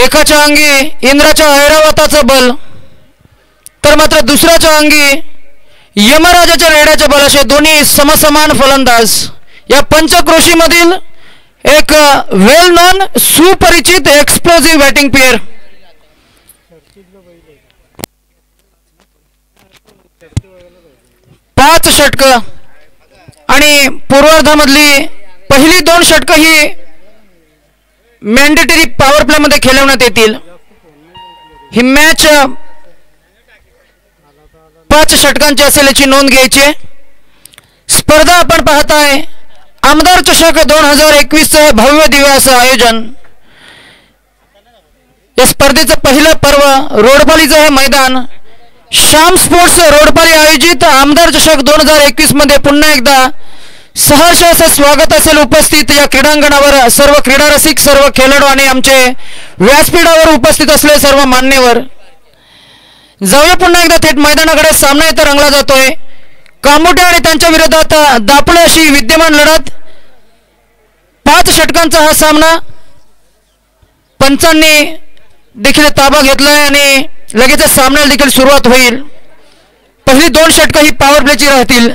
एकाच्या अंगी इंद्राच्या ऐरावताचं बल, तर मात्र दुसऱ्याच्या अंगी यमराजाच्या रेड्याचे बल, असे दोन्ही समसमान फलंदाज. या पंचक्रोशीमधील एक वेल नॉन सुपरिचित एक्सप्लोजिव्ह बॅटिंग पेअर. पाच षटकं आणि पूर्वार्धामधली पहिली 2 षटकं ही मॅन्डेटरी पॉवर प्ले मध्ये खेळवण्यात येतील. ही मॅच 5 षटकांची असेल याची नोंद घ्यायची. स्पर्धा आपण पाहताय आमदार चषक 2021 चे भव्य दिव्य असं आयोजन. या स्पर्धेचं पहिलं पर्व रोडपालीचं हे मैदान. श्याम स्पोर्ट्स रोडपाली आयोजित आमदार चषक 2021 मध्ये पुन्हा एकदा सहर्ष असं स्वागत असेल उपस्थित या क्रीडांगणावर सर्व क्रीडारसिक, सर्व खेळाडू आणि आमचे व्यासपीठावर उपस्थित असलेले सर्व मान्यवर. जाऊया पुन्हा एकदा थेट मैदानाकडे. सामना इथं रंगला जातोय. कामोटे आणि त्यांच्या विरोधात दापळे अशी विद्यमान लढत. 5 षटकांचा हा सामना. पंचांनी देखील ताबा घेतलाय आणि लगेच सामन्याला देखील सुरुवात होईल. पहिली 2 षटकं ही पॉवर प्लेची राहतील.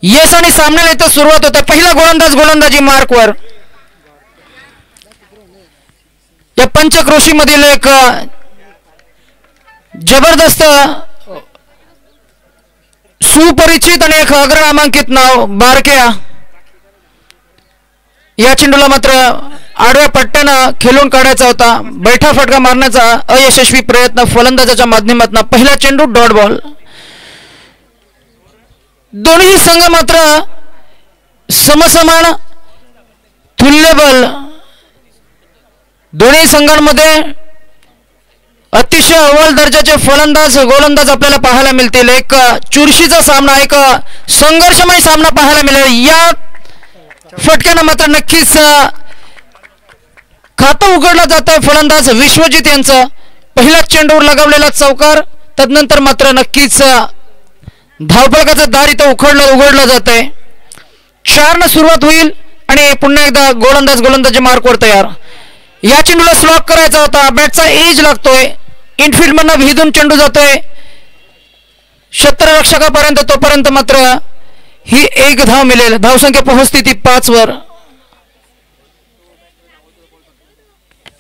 येस आणि सामन्याला इथं सुरुवात होते. पहिला गोलंदाजी मार्कवर. या पंचक्रोशी मधील एक जबरदस्त सुपरिचित आणि एक अग्रनामांकित नाव बारक्या. या चेंडूला मात्र आडव्या पट्ट्यानं खेळून काढायचा होता. बैठा फटका मारण्याचा अयशस्वी प्रयत्न फलंदाजाच्या माध्यमातून. पहिला चेंडू डॉट बॉल. दोन्ही संघ मात्र समसमान तुल्यबल. दोन्ही संघांमध्ये अतिशय अव्वल दर्जाचे फलंदाज गोलंदाज आपल्याला पाहायला मिळतील. एक चुरशीचा सामना, एक संघर्षमय सामना पाहायला मिळेल. या फटक्यानं मात्र नक्कीच खातं उघडलं जात आहे फलंदाज विश्वजित यांचं. पहिल्या चेंडूवर लगावलेला चौकार. तदनंतर मात्र नक्कीच धावफलकाचं दार इथं उघडलं जात आहे. 4 न सुरुवात होईल आणि पुन्हा एकदा गोलंदाजी मार्कवर तयार. या चेंडूला स्लॉक करायचा होता. बॅटचा एज लागतोय. इनफिल्ड मधनं भिजून चेंडू जातोय क्षेत्ररक्षकापर्यंत. तोपर्यंत मात्र ही 1 धाव मिळेल. धावसंख्या पोहोचते ती 5 वर.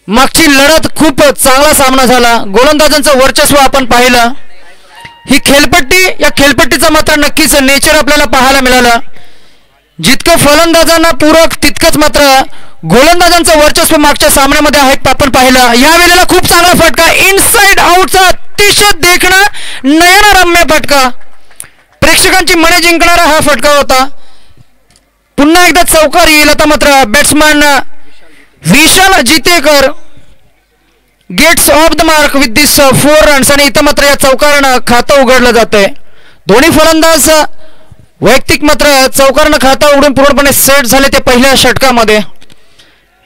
मागची लढत खूप चांगला सामना झाला. गोलंदाजांचं वर्चस्व आपण पाहिलं. ही खेळपट्टी, या खेळपट्टीचा मात्र नक्कीच नेचर आपल्याला पाहायला मिळालं. जितकं फलंदाजांना पूरक तितकंच मात्र गोलंदाजांचं वर्चस्व मागच्या सामन्यामध्ये आहे आपण पाहिलं. या वेळेला खूप चांगला फटका इनसाइड आउटचा अतिशय देखणा नयनरम्य फटका. प्रेक्षकांची मने जिंकणारा हा फटका होता. पुन्हा एकदा चौकार येईल आता मात्र. Batsman Vishal Jitekar gets off the mark with this 4 runs. आणि इथं मात्र या चौकारानं खातं उघडलं जातंय. दोन्ही फलंदाज वैयक्तिक मात्र चौकारानं खातं उघडून पूर्णपणे सेट झाले ते पहिल्या षटकामध्ये.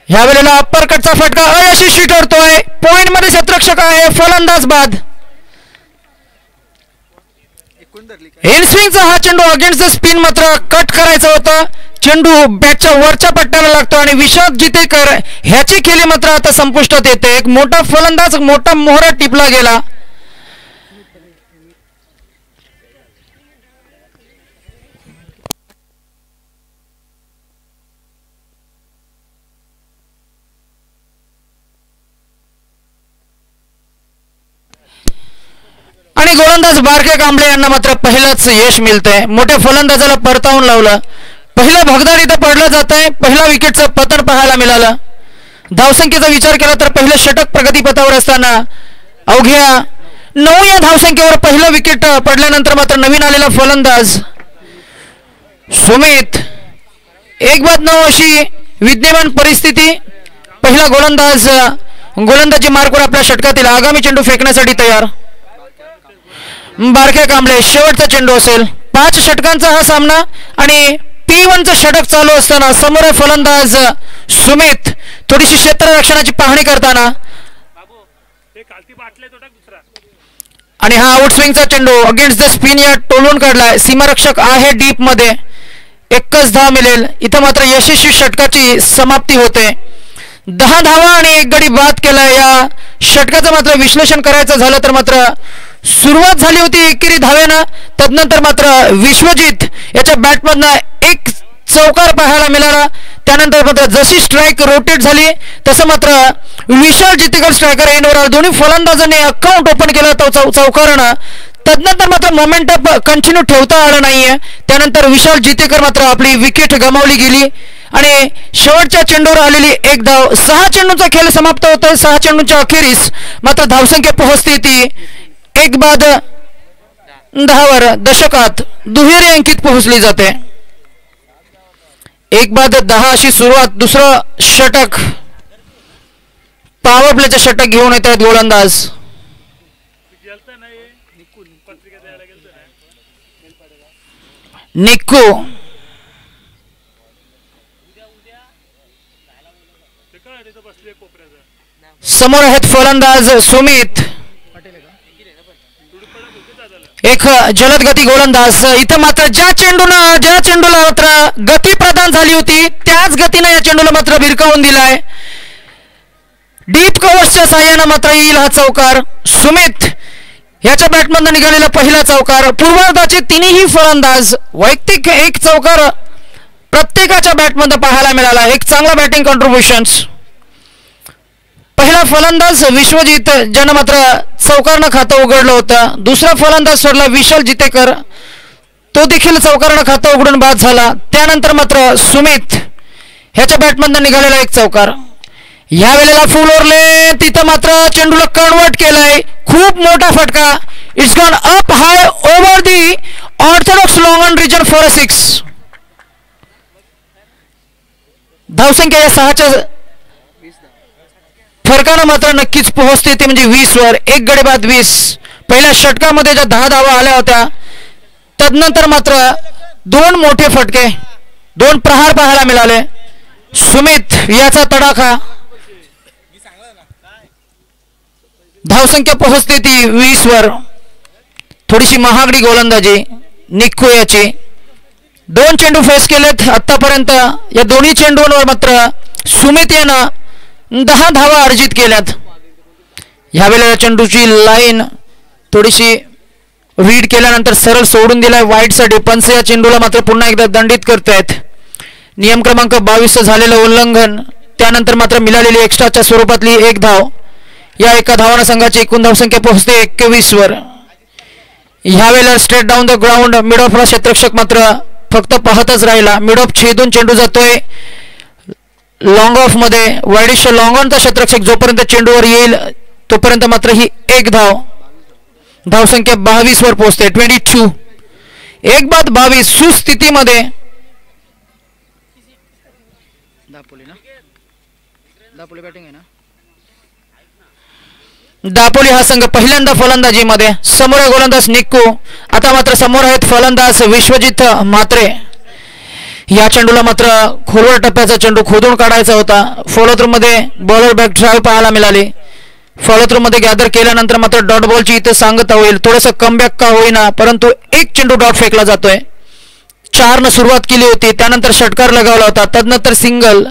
ह्या वेळेला अप्पर कटचा फटका अयशस्वी ठरतोय. पॉइंट मध्ये क्षेत्ररक्षक आहे. फलंदाज बाद. इनस्विंगचा हा चेंडू अगेन्स्ट द स्पिन मात्र कट करायचा होता. चेंडू बॅटच्या वरच्या पट्ट्याला लागतो आणि विशाल जितेकर ह्याची खेळी मात्र आता संपुष्टात येते. एक मोठा फलंदाज, मोठा मोहरा टिपला गेला. आणि गोलंदाज बारके कांबळे यांना मात्र पहिलंच यश मिळतंय. मोठ्या फलंदाजाला परतावून लावलं. पहिला भगदाड इथं पडलं जात आहे. पहिला विकेटचं पतन पाहायला मिळालं. धावसंख्येचा विचार केला तर पहिलं षटक प्रगतीपथावर असताना अवघ्या 9 या धावसंख्येवर पहिलं विकेट पडल्यानंतर मात्र नवीन आलेला फलंदाज सुमित 1-9 अशी विद्यमान परिस्थिती. पहिला गोलंदाजी मार्कवर आपल्या षटकातील आगामी चेंडू फेकण्यासाठी तयार. बारके कांबळे शेवटचा चेंडू असेल. 5 षटकांचा हा सामना आणि P1चं षटक चालू असताना समोर फलंदाज सुमित थोडीशी क्षेत्ररक्षणाची पाहणी करताना आणि हा आउट स्विंगचा चेंडू अगेन्स्ट द स्पिन या टोलून काढलाय. सीमारक्षक आहे डीप मध्ये. 1च धाव मिळेल. इथं मात्र यशस्वी षटकाची समाप्ती होते. 10 धावा आणि 1 गडी बाद केला. या षटकाचं मात्र विश्लेषण करायचं झालं तर मात्र सुरुवात झाली होती एकेरी धावेनं. तदनंतर मात्र विश्वजित याच्या बॅटमधनं एक चौकार पाहायला मिळाला. त्यानंतर मात्र जशी स्ट्राईक रोटेट झाली तसं मात्र विशाल जितेकर स्ट्रायकर एंडवर दोन्ही फलंदाजांनी अकाउंट ओपन केलं चौकारानं. तदनंतर मात्र मोमेंटम कंटिन्यू ठेवता आलं नाहीये. त्यानंतर विशाल जितेकर मात्र आपली विकेट गमावली गेली आणि शेवटच्या चेंडूवर आलेली 1 धाव. 6 चेंडूंचा खेळ समाप्त होतोय. 6 चेंडूंच्या अखेरीस मात्र धावसंख्या पोहोचते ती 1-10 दशकात दुहेरी अंकित पोहोचली जाते. 1-10 अशी सुरुवात. दुसरं षटक पॉवर प्लेचं षटक घेऊन येत आहेत गोलंदाज. निक्कू समोर आहेत फलंदाज सुमित. एक जलद गती गोलंदाज. इथं मात्र ज्या चेंडूला मात्र गती प्रदान झाली होती त्याच गतीने या चेंडूला मात्र भिरकावून दिलाय. डीप कव्हर्सच्या साह्यानं मात्र येईल हा चौकार. सुमित याच्या बॅटमधून निघालेला पहिला चौकार. पूर्वार्धाचे तिन्ही फलंदाज वैयक्तिक 1 चौकार प्रत्येकाच्या बॅटमध्ये पाहायला मिळाला. एक चांगला बॅटिंग कॉन्ट्रीब्युशन्स. पहिला फलंदाज विश्वजित ज्यानं मात्र चौकारनं खातं उघडलं होतं. दुसरा फलंदाज ठरला विशाल जितेकर. तो देखील चौकारनं खातं उघडून बाद झाला. त्यानंतर मात्र सुमित ह्याच्या बॅटमधून निघालेला 1 चौकार. ह्या वेळेला फुल ओव्हरले तिथं मात्र चेंडूला कन्वर्ट केलाय. खूप मोठा फटका. It's gone up high over the orthodox long on region for a 6. धावसंख्या या 6च्या फरकानं मात्र नक्कीच पोहोचते ते म्हणजे 20 वर. 1 गडी बाद 20. पहिल्या षटकामध्ये ज्या 10 धावा आल्या होत्या तदनंतर मात्र 2 मोठे फटके 2 प्रहार पाहायला मिळाले. सुमित याचा तडाखा. धावसंख्या पोहोचते ती 20 वर. थोडीशी महागडी गोलंदाजी निक्कू याची. 2 चेंडू फेस केलेत आतापर्यंत. या दोन्ही चेंडूंवर मात्र सुमित यानं 10 धावा अर्जित केल्यात. ह्यावेळेला चेंडूची लाईन थोडीशी रीड केल्यानंतर सरळ सोडून दिलाय वाईटसाठी. पंच या चेंडूला मात्र पुन्हा एकदा दंडित करतायत. नियम क्रमांक 22 झालेलं उल्लंघन. त्यानंतर मात्र मिळालेली एक्स्ट्राच्या स्वरूपातली 1 धाव. या एका धावानं संघाची एकूण धावसंख्या पोहोचते 21 वर. ह्यावेळेला straight down the ground mid ऑफला क्षेत्ररक्षक मात्र फक्त पाहतच राहिला. मिड ऑफ छेदून चेंडू जातोय लॉंग ऑफ मध्ये. वाईडिश लॉंग ऑनचा क्षेत्ररक्षक जोपर्यंत चेंडूवर येईल तोपर्यंत मात्र ही 1 धाव. धावसंख्या 22 वर पोहोचते. 22. 1-22 सुस्थितीमध्ये. दापोली हा संघ पहिल्यांदा फलंदाजीमध्ये. समोर आहे गोलंदाज निक्कू. आता मात्र समोर आहेत फलंदाज विश्वजित म्हात्रे. या चेंडूला मात्र खोलवर टप्प्याचा चेंडू खोदून काढायचा होता. फॉलोथ्रू मध्ये बॉलर बॅक ड्राईव्ह पाहायला मिळाली. फॉलोथ्रू मध्ये गॅदर केल्यानंतर मात्र डॉट बॉलची इथे सांगता होईल. थोडंसं कमबॅक का होईना परंतु 1 चेंडू डॉट फेकला जातोय. 4 न सुरुवात केली होती. त्यानंतर षटकार लगावला होता. तदनंतर सिंगल.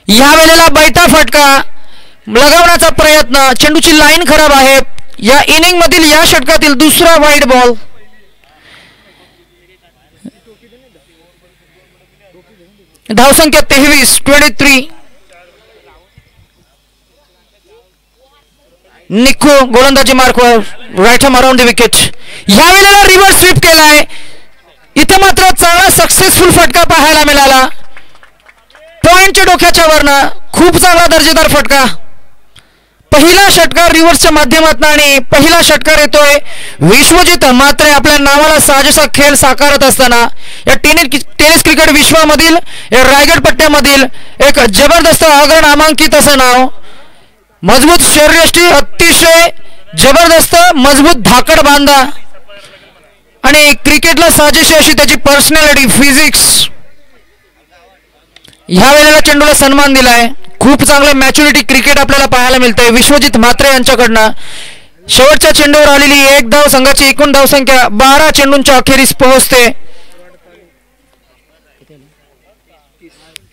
या वेळेला बैठा फटका लगावण्याचा प्रयत्न. चेंडूची लाईन खराब आहे. या इनिंग मधील या षटकातील दुसरा वाईड बॉल. धावसंख्या 23. निक्कू गोलंदाजी मार्कवर right arm around the wicket. या वेळेला रिव्हर्स स्वीप केलाय. इथे मात्र चांगला सक्सेसफुल फटका पाहायला मिळाला, पॉइंटच्या डोक्याच्या वरनं खूप चांगला दर्जेदार फटका. पहिला षटकार रिव्हर्सच्या माध्यमातून आणि पहिला षटकार येतोय विश्वजित म्हात्रे आपल्या नावाला साजेसा खेळ साकारत असताना या टेनिस क्रिकेट विश्वामधील या रायगड पट्ट्यामधील एक जबरदस्त अग्र नामांकित असं नाव, मजबूत शरीरयष्टी, अतिशय जबरदस्त मजबूत धाकड बांधा आणि क्रिकेटला साजेशी अशी त्याची पर्सनॅलिटी, फिजिक्स. ह्या वेळेला चेंडूला सन्मान दिलाय. खूप चांगलं मॅच्युरिटी क्रिकेट आपल्याला पाहायला मिळतंय विश्वजित म्हात्रे यांच्याकडनं. शेवटच्या चेंडूवर आलेली एक धाव, संघाची एकूण धावसंख्या 12 चेंडूंच्या अखेरीस पोहोचते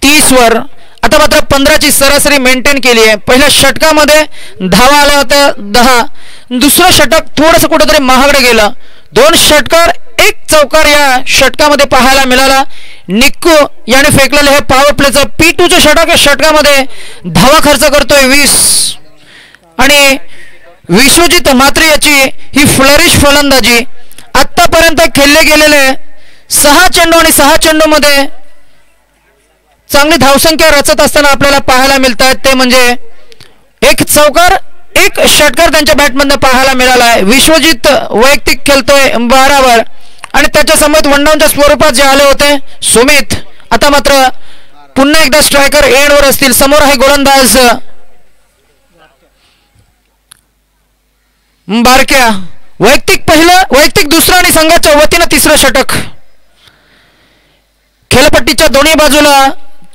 30 वर. आता मात्र 15ची सरासरी मेंटेन केली आहे. पहिल्या षटकामध्ये धावा आल्या होत्या 10, दुसरं षटक थोडंसं कुठेतरी महागडे गेलं. 2 षटकार 1 चौकार या षटकामध्ये पाहायला मिळाला. निक्कू याने फेकलेलं हे पॉवर प्लेचं P2चं षटक या षटकामध्ये धावा खर्च करतोय 20 आणि विश्वजित म्हात्रे याची ही फ्लरिश फलंदाजी. आतापर्यंत खेळले गेलेले 6 चेंडू आणि 6 चेंडूमध्ये चांगली धावसंख्या रचत असताना आपल्याला पाहायला मिळत आहेत ते म्हणजे 1 चौकार 1 षटकार त्यांच्या बॅटमधनं पाहायला मिळाला आहे. विश्वजित वैयक्तिक खेळतोय 12 वर आणि त्याच्या समोर वनडाऊनच्या स्वरूपात जे आले होते सुमित, आता मात्र पुन्हा एकदा स्ट्रायकर एंडवर असतील. समोर आहे गोलंदाज बारक्या. वैयक्तिक पहिलं, वैयक्तिक दुसरं आणि संघाच्या वतीनं तिसरं षटक. खेळपट्टीच्या दोन्ही बाजूला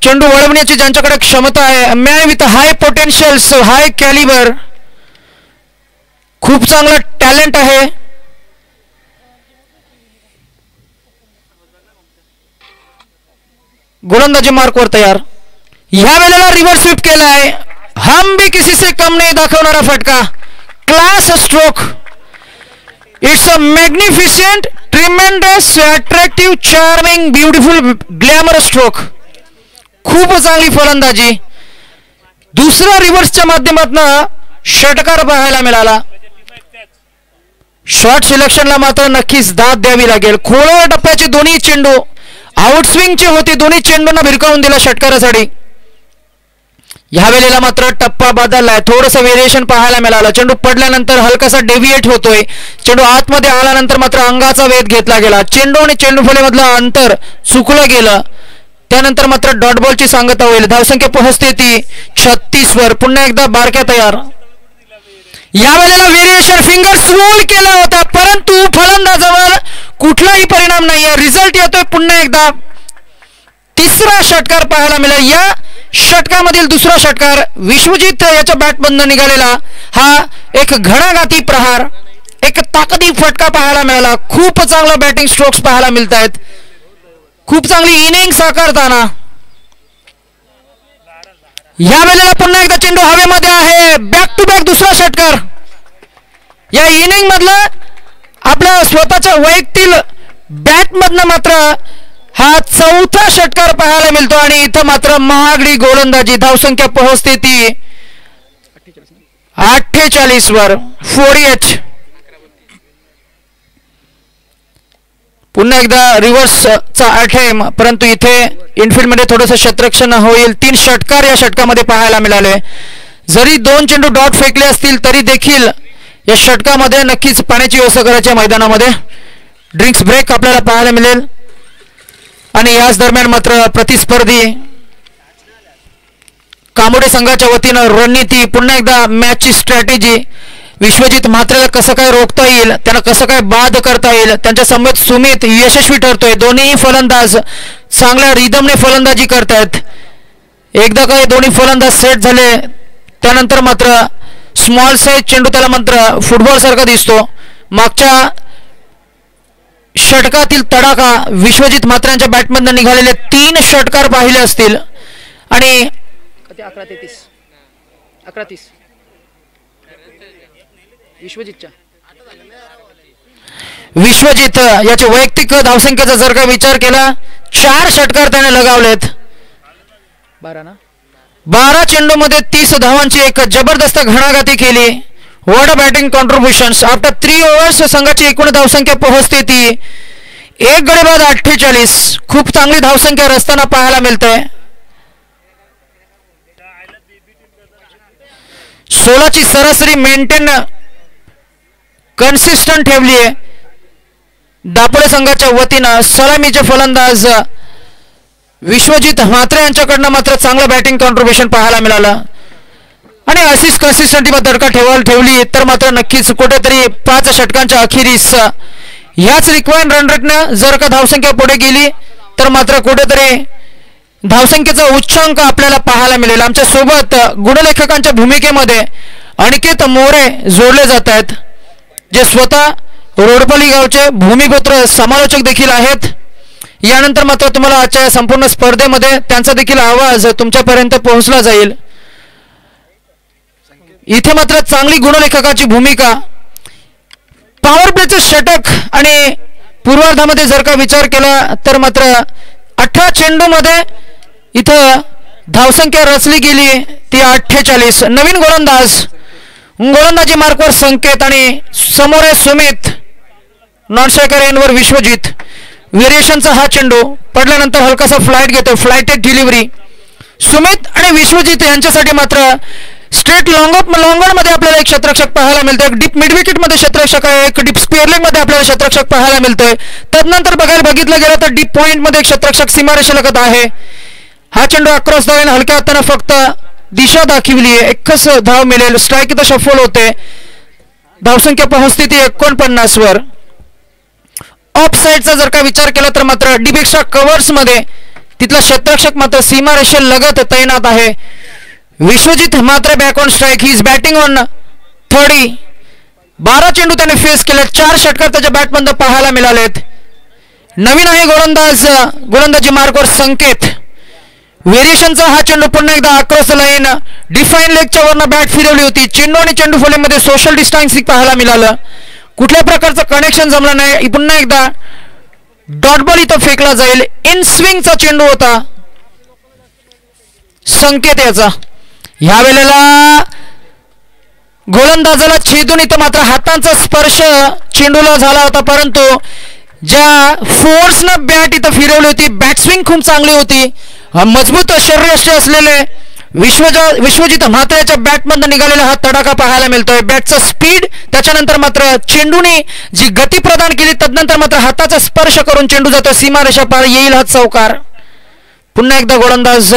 चेंडू वळवण्याची ज्यांच्याकडे क्षमता आहे, man with high potentials, high calibre, खूप चांगला टॅलेंट आहे. गोलंदाजी मार्कवर तयार. ह्या वेळेला रिव्हर्स स्वीप केलाय. हम भी किसी से कम नहीं दाखवणारा फटका, class stroke. It's a magnificent, tremendous, attractive, charming, beautiful, glamorous stroke. खूप चांगली फलंदाजी. दुसरा रिव्हर्सच्या माध्यमातून षटकार पाहायला मिळाला. शॉट सिलेक्शनला मात्र नक्कीच दाद द्यावी लागेल. खोलवर टप्प्याचे दोन्ही चेंडू आउटस्विंगचे होते, दोन्ही चेंडूंना भिरकावून दिला षटकारासाठी. ह्या वेळेला मात्र टप्पा बदललाय, थोडंसं व्हेरिएशन पाहायला मिळालं. चेंडू पडल्यानंतर हलकासा डेव्हिएट होतोय. चेंडू आतमध्ये आल्यानंतर मात्र अंगाचा वेध घेतला गेला. चेंडू आणि चेंडू फलीमधलं अंतर चुकलं गेलं. त्यानंतर मात्र डॉट बॉलची सांगता होईल. धावसंख्या पोहोचते ती 36 वर. पुन्हा एकदा बारक्या तयार. या वेळेला व्हेरिएशन फिंगर स्मूल केला होता, परंतु फलंदाजावर कुठलाही परिणाम नाहीये. रिझल्ट येतोय पुन्हा एकदा. तिसरा षटकार पाहायला मिळाला. या षटकामधील दुसरा षटकार विश्वजित याच्या बॅटमधून निघालेला हा एक घणाघाती प्रहार, एक ताकदी फटका पाहायला मिळाला. खूप चांगला बॅटिंग स्ट्रोक्स पाहायला मिळत आहेत. खूप चांगली इनिंग साकारताना या वेळेला पुन्हा एकदा चेंडू हवेमध्ये आहे. बॅक टू बॅक दुसरा षटकार. या इनिंग मधला आपल्या स्वतःच्या वैयक्तिक बॅटमधनं मात्र हा चौथा षटकार पाहायला मिळतो आणि इथं मात्र महागडी गोलंदाजी. धावसंख्या पोहोचते ती 48 वर. 4H. पुन्हा एकदा रिव्हर्सचा अटेम्प्ट, परंतु इथे इनफिल्ड मध्ये थोडंसं क्षेत्ररक्षण होईल. 3 षटकार या षटकामध्ये पाहायला मिळाले. जरी 2 चेंडू डॉट फेकले असतील तरी देखील या षटकामध्ये नक्कीच पाण्याची व्यवस्था करायची मैदानामध्ये. ड्रिंक्स ब्रेक आपल्याला पाहायला मिळेल आणि याच दरम्यान मात्र प्रतिस्पर्धी कामोडे संघाच्या वतीनं रणनीती, पुन्हा एकदा मॅचची स्ट्रॅटेजी, विश्वजित म्हात्रेला कसं काय रोखता येईल, त्यांना कसं काय बाद करता येईल. त्यांच्या समवेत सुमित यशस्वी ठरतोय. दोन्ही फलंदाज चांगल्या रिदमने फलंदाजी करतायत. एकदा काय दोन्ही फलंदाज सेट झाले त्यानंतर मात्र स्मॉल साईज चेंडू त्याला मात्र फुटबॉल सारखा दिसतो. मागच्या षटकातील तडाखा विश्वजित म्हात्रेंच्या बॅटमधून निघालेले 3 षटकार पाहिले असतील आणि 11-30 विश्वजित याच्या वैयक्तिक धावसंख्येचा जर का विचार केला 4 षटकार त्याने लगावलेत. 12 चेंडूमध्ये 30 धावांची एक जबरदस्त घणाघाती केली. What a batting contributions. After 3 overs संघाची एकूण धावसंख्या पोहोचते ती एक गडी बाद 48. खूप चांगली धावसंख्या रस्त्यानं पाहायला मिळते. 16ची सरासरी मेंटेन कन्सिस्टंट ठेवली आहे दापोली संघाच्या वतीनं. सलामीचे फलंदाज विश्वजित म्हात्रे यांच्याकडनं मात्र चांगलं बॅटिंग कॉन्ट्रीब्युशन पाहायला मिळालं आणि अशीच कन्सिस्टंटी धडका ठेवली तर मात्र नक्कीच कुठेतरी 5 षटकांच्या अखेरीस ह्याच रिक्वायर्ड रन रेटनं जर का धावसंख्या पुढे गेली तर मात्र कुठेतरी धावसंख्येचा उच्चांक आपल्याला पाहायला मिळेल. आमच्या सोबत गुणलेखकांच्या भूमिकेमध्ये अनिकेत मोरे जोडले जात आहेत, जे स्वतः रोडपली गावचे भूमिपुत्र समालोचक देखील आहेत. यानंतर मात्र तुम्हाला आजच्या संपूर्ण स्पर्धेमध्ये त्यांचा देखील आवाज तुमच्यापर्यंत पोहोचला जाईल. इथे मात्र चांगली गुणलेखकाची भूमिका. पॉवर प्लेचं षटक आणि पूर्वार्धामध्ये जर का विचार केला तर मात्र 18 चेंडूमध्ये इथं धावसंख्या रचली गेली ती 48. नवीन गोलंदाजी मार्कवर संकेत आणि समोर सुमित, नॉन स्ट्रायकर एंडवर विश्वजित. व्हेरिएशनचा हा चेंडू पडल्यानंतर हलकासा फ्लाईट घेतो, फ्लाईटेड डिलिव्हरी. सुमित आणि विश्वजित यांच्यासाठी मात्र स्ट्रेट लॉंगऑन मध्ये आपल्याला एक क्षेत्ररक्षक पाहायला मिळतो, एक डीप मिड विकेट मध्ये क्षेत्ररक्षक आहे, एक डीप स्क्वेअर लेग मध्ये आपल्याला क्षेत्ररक्षक पाहायला मिळतोय. तदनंतर बघितलं गेलं तर डीप पॉइंट मध्ये एक क्षेत्ररक्षक सीमारेषेलगत आहे. हा चेंडू अक्रॉस द लाईन हलक्या हाताने फक्त दिशा दाखवली आहे, एकच धाव मिळेल. स्ट्राईक इथं शफल होते, धावसंख्या पोहोचते ती 49 वर. ऑफ साईडचा जर का विचार केला तर मात्र डीप एक्स्ट्रा कव्हर्स मध्ये तिथला क्षेत्ररक्षक मात्र सीमारेषेलगत तैनात आहे. विश्वजित मात्र back on strike, he is batting on 30. 12 चेंडू त्याने फेस केले, 4 षटकार त्याच्या बॅटमधून पाहायला मिळालेत. नवीन आहे गोलंदाजी मार्कवर संकेत. व्हेरिएशनचा हा चेंडू पुन्हा एकदा अक्रॉस लाईन डिफाईन लेगच्या वरनं बॅट फिरवली होती. चेंडू आणि चेंडू फॉलीमध्ये सोशल डिस्टन्सिंग पाहायला मिळालं, कुठल्या प्रकारचं कनेक्शन जमलं नाही. पुन्हा एकदा डॉट बॉल इथं फेकला जाईल. इन स्विंगचा चेंडू होता संकेत याचा. ह्या वेळेला गोलंदाजाला छेदून इथं मात्र हातांचा स्पर्श चेंडूला झाला होता, परंतु ज्या फोर्सनं बॅट इथं फिरवली होती, बॅट स्विंग खूप चांगली होती. मजबूत शरीरयष्टी असलेले विश्वजित म्हात्रेच्या बॅटमधून निघालेला हा तडाखा पाहायला मिळतोय. बॅटचा स्पीड, त्याच्यानंतर मात्र चेंडूने जी गती प्रदान केली, तदनंतर मात्र हाताचा स्पर्श करून चेंडू जातो सीमारेषा पार. येईल हा चौकार. पुन्हा एकदा गोलंदाज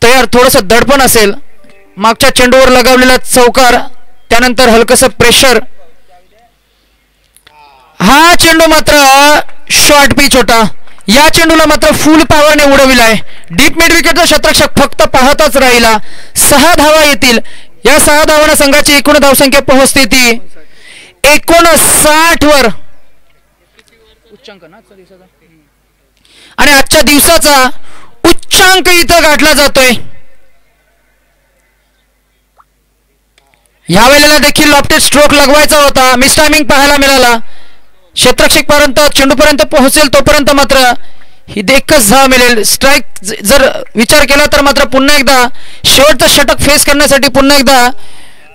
तयार, थोडस दडपण असेल मागच्या चेंडूवर लगावलेला चौकार, त्यानंतर हलकसं प्रेशर. हा चेंडू मात्र शॉर्ट पिच होता, या चेंडूला मात्र फुल पॉवरने उडविलाय. डीप मिड विकेटचा क्षेत्ररक्षक फक्त पाहतच राहिला. 6 धावा येतील. या 6 धावांना संघाची एकूण धावसंख्या पोहोचते ती 59 वर. आणि आजच्या दिवसाचा उच्चांक इथं गाठला जातोय. या वेळेला देखील लॉफ्टेड स्ट्रोक लगवायचा होता, मिस टायमिंग पाहायला मिळाला. क्षेत्ररक्षक पर्यंत चेंडूपर्यंत पोहोचेल तोपर्यंत मात्र ही एकच धाव मिळेल. स्ट्राईक जर विचार केला तर मात्र पुन्हा एकदा शेवटचं षटक फेस करण्यासाठी पुन्हा एकदा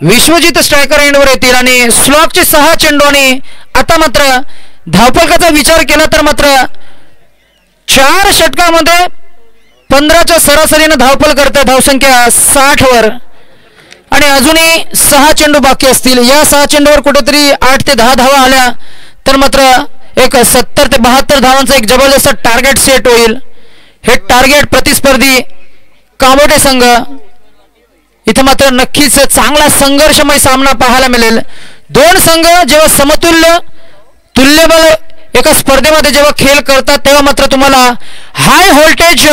विश्वजित स्ट्रायकर एंडवर येतील आणि स्लॉगचे 6 चेंडू. आणि आता मात्र धावफलकाचा विचार केला तर मात्र 4 षटकामध्ये 15च्या सरासरीने धावफल करते, धावसंख्या 60 वर आणि अजूनही 6 चेंडू बाकी असतील. या 6 चेंडूवर कुठेतरी 8 ते 10 धावा आल्या तर मात्र एक 70 ते 72 धावांचा एक जबरदस्त टार्गेट सेट होईल. हे टार्गेट प्रतिस्पर्धी कामोटे संघ इथे मात्र नक्कीच चांगला संघर्षमय सामना पाहायला मिळेल. 2 संघ जेव्हा तुल्यबल एका स्पर्धेमध्ये जेव्हा खेळ करतात तेव्हा मात्र तुम्हाला हाय व्होल्टेज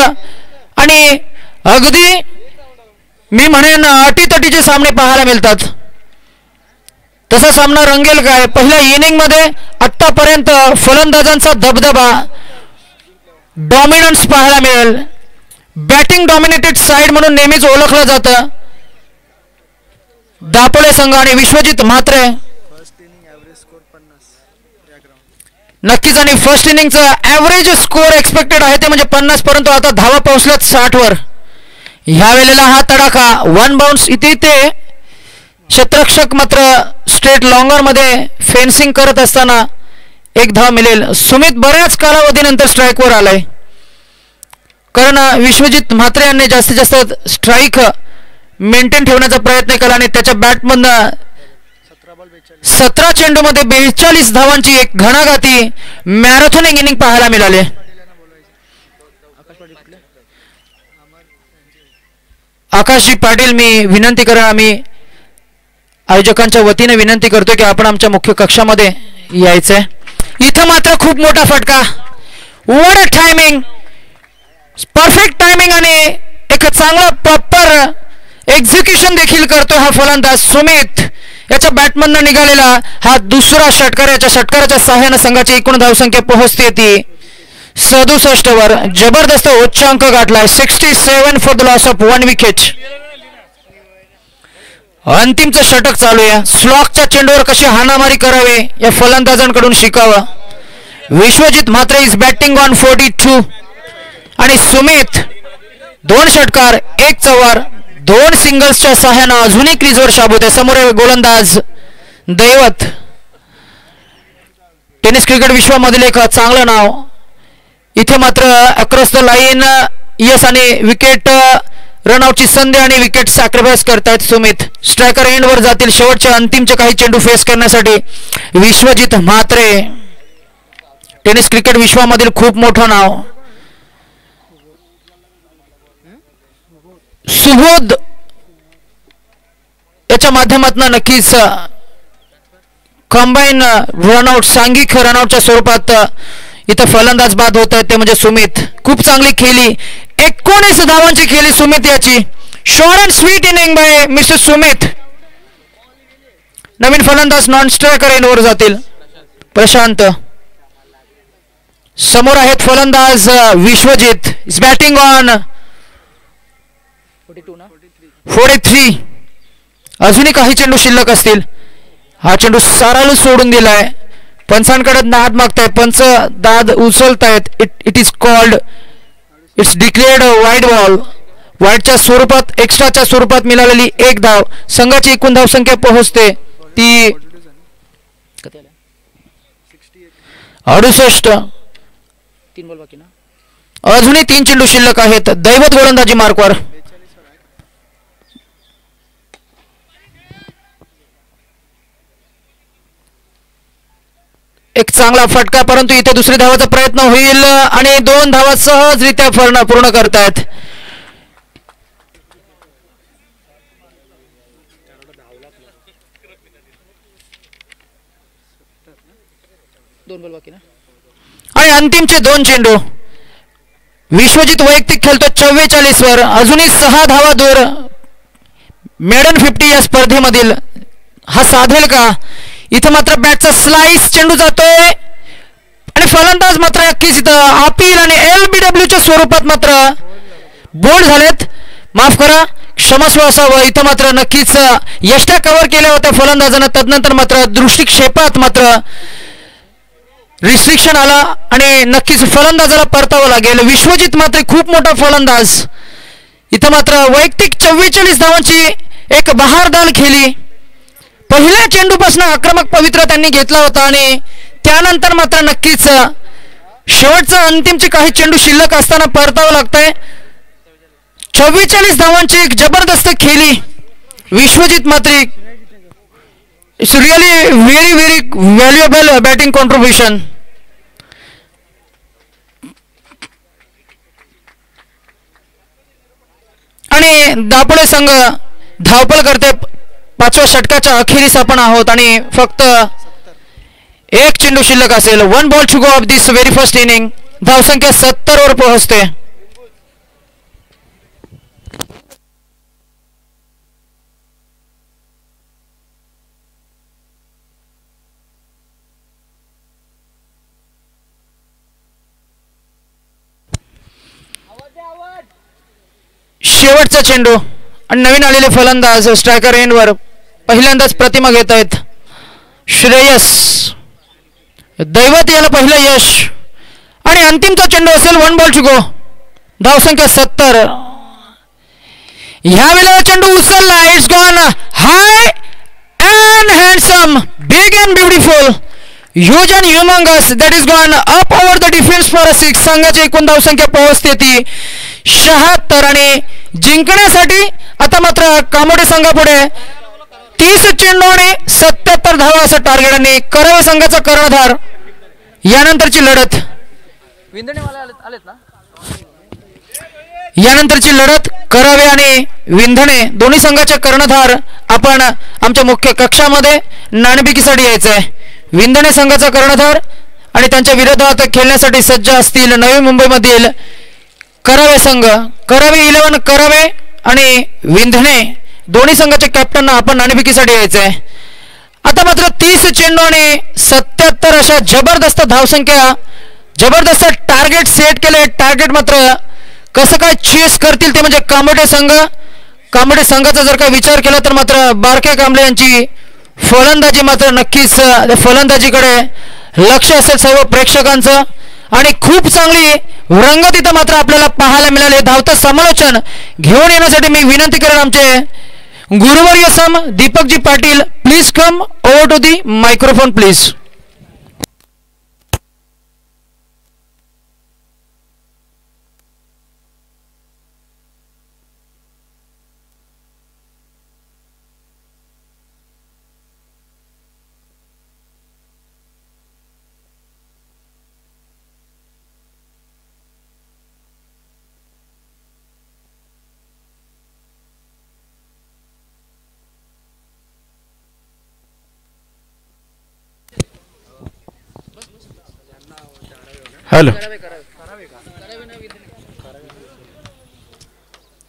आणि अगदी मी म्हणेन अटीतटीचे सामने पाहायला मिळतात. तसा सामना रंगेल काय? पहिल्या इनिंग मध्ये आतापर्यंत फलंदाजांचा दबदबा, डॉमिनन्स पाहायला मिळेल. बॅटिंग डॉमिनेटेड साइड म्हणून नेहमीच ओळखलं जातं दापोली संघ आणि विश्वजित म्हात्रे. नक्कीच आणि फर्स्ट इनिंगचा ऍव्हरेज स्कोअर एक्सपेक्टेड आहे ते म्हणजे 50, परंतु आता धावा पोहोचल्यात 60 वर. ह्या वेळेला हा तडाखा 1 बाउन्स इथे क्षेत्ररक्षक मात्र स्ट्रेट लॉंगर मध्ये फेन्सिंग करत असताना एक धाव मिळेल. सुमित बऱ्याच कालावधीनंतर स्ट्राईकवर आलाय, कारण विश्वजित म्हात्रे यांनी जास्तीत जास्त स्ट्राईक मेंटेन ठेवण्याचा प्रयत्न केला आणि त्याच्या बॅटमधनं 17 चेंडूमध्ये 42 धावांची एक घणाघाती मॅरेथॉनिक इनिंग पाहायला मिळाली. आकाशजी पाटील, मी विनंती करा, आम्ही आयोजकांच्या वतीने विनंती करतो की आपण आमच्या मुख्य कक्षामध्ये यायचंय. इथं मात्र खूप मोठा फटका. What a timing, perfect timing आणि एक चांगला प्रॉपर एक्झिक्युशन देखील करतो हा फलंदाज सुमित. याच्या बॅटमधनं निघालेला हा दुसरा षटकार, याच्या षटकाराच्या सहाय्यानं संघाची एकूण धावसंख्या पोहोचते ती 67 वर. जबरदस्त उच्चांक गाठलाय. 67 for the loss of 1 wicket. अंतिमचं षटक चालू आहे. स्लॉकच्या चेंडूवर कशी हाणामारी करावी या फलंदाजांकडून शिकावं. Vishwajit Mhatre is batting on 42 आणि सुमित 2 षटकार 1 चौकार 2 सिंगल्सच्या सहाय्यानं अजूनही क्रीजवर शाबूत आहे. समोर गोलंदाज दैवत. टेनिस क्रिकेट विश्वामधील एक चांगलं नाव. इथे मात्र अक्रॉस द लाईन यस आणि विकेट रनआउटची संधी आणि विकेट सॅक्रिफाईस करतायत सुमित. स्ट्रायकर एंडवर जातील शेवटच्या अंतिमचे काही चेंडू फेस करण्यासाठी. विश्वजित म्हात्रे टेनिस क्रिकेट विश्वामधील खूप मोठं नाव. सुबोध याच्या माध्यमातून नक्कीच कंबाईन रनआउट, सांघिक रनआउटच्या स्वरूपात इथं फलंदाज बाद होत आहेत ते म्हणजे सुमित. खूप चांगली खेळली, 19 धावांची खेळली सुमित याची. Short and sweet inning by mister Sumit. नवीन फलंदाज नॉन स्ट्रायकर एंडवर जातील. प्रशांत. समोर आहेत फलंदाज विश्वजित इज बॅटिंग ऑन 43. अजूनही काही चेंडू शिल्लक असतील. हा चेंडू साराला सोडून दिलाय. पंचांकडे दाद मागतायत, पंच दाद उचलतायत. It is called, it's declared wide ball. वाईडच्या स्वरूपात, एक्स्ट्राच्या स्वरूपात मिळालेली 1 धाव. संघाची एकूण धावसंख्या पोहोचते ती 68. 3 बॉल बाकी ना. अजूनही 3 चेंडू शिल्लक आहेत. दैवत गोलंदाजी मार्कवर. एक चांगला फटका, परंतु इथे दुसरी धावाचा प्रयत्न होईल आणि 2 धावा सहजरित्या पूर्ण करतायत. आणि अंतिमचे 2 चेंडू. विश्वजित वैयक्तिक खेळतो 44 वर. अजूनही 6 धावा दूर मेडन 50 या स्पर्धेमधील. हा साधेल का? इथे मात्र बॅटचा स्लाइस चेंडू जातोय आणि फलंदाज मात्र नक्कीच इथं अपील आणि LBWच्या स्वरूपात मात्र बोल्ड झालेत. माफ करा, क्षमस्व असावं. इथं मात्र नक्कीच यष्ट्या कव्हर केल्या होत्या फलंदाजानं. तदनंतर मात्र दृष्टिक्षेपात मात्र रिस्ट्रिक्शन आला आणि नक्कीच फलंदाजाला परतावं लागेल. विश्वजित मात्र खूप मोठा फलंदाज. इथं मात्र वैयक्तिक 44 धावांची एक बहारदार खेळी. पहिल्या चेंडूपासून आक्रमक पवित्रा त्यांनी घेतला होता आणि त्यानंतर मात्र नक्कीच शेवटचा अंतिमचे काही चेंडू शिल्लक असताना परतावं लागतंय. 44 धावांची एक जबरदस्त खेळी विश्वजित मात्र. It's really very very valuable batting contribution. आणि दापोळे संघ धावपळ करते. 5व्या षटकाच्या अखेरीस आपण आहोत आणि फक्त 1 चेंडू शिल्लक असेल. 1 ball to go of this very first inning. धावसंख्या 70 वर पोहोचते. शेवटचा चेंडू आणि नवीन आलेले फलंदाज स्ट्रायकर एंडवर पहिल्यांदाच प्रतिमा घेत आहेत. श्रेयस दैवत याला पहिलं यश आणि अंतिमचा चेंडू असेल. 1 बॉल टू गो. धावसंख्या 70. ह्या वेळेला चेंडू उचलला. It's gone high and handsome, big and beautiful. Huge and humongous that is gone up over the defence for a six. संघाची एकूण धावसंख्या पोहोचते ती 76 आणि जिंकण्यासाठी आता मात्र कामोडे संघापुढे 30 चेंडू आणि 77 धावा असं टार्गेट. आणि करावे संघाचा कर्णधार यानंतरची लढत करावे आणि विंधणे दोन्ही संघाचे कर्णधार आपण आमच्या मुख्य कक्षामध्ये नाणेफेकीसाठी यायचं आहे. विंधणे संघाचा कर्णधार आणि त्यांच्या विरोधात खेळण्यासाठी सज्ज असतील नवी मुंबईमधील करावे संघ. करावे 11 करावे आणि विंधणे दोन्ही संघाच्या कॅप्टनना आपण नाणेफेकीसाठी यायचं आहे. आता मात्र 30 चेंडू आणि 77 अशा जबरदस्त धावसंख्या, जबरदस्त टार्गेट सेट केले. टार्गेट मात्र कसं काय चेस करतील ते म्हणजे कांबोटे संघ. कांबोटे संघाचा जर का विचार केला तर मात्र बारके कांबळे यांची फलंदाजी मात्र नक्कीच फलंदाजीकडे लक्ष असेल सर्व प्रेक्षकांचं. आणि खूप चांगली रंगत इथं मात्र आपल्याला पाहायला मिळाले. धावतं समालोचन घेऊन येण्यासाठी मी विनंती करेन आमचे गुरुवर्य सम Deepakji Patil. Please come over to the microphone please. Hello,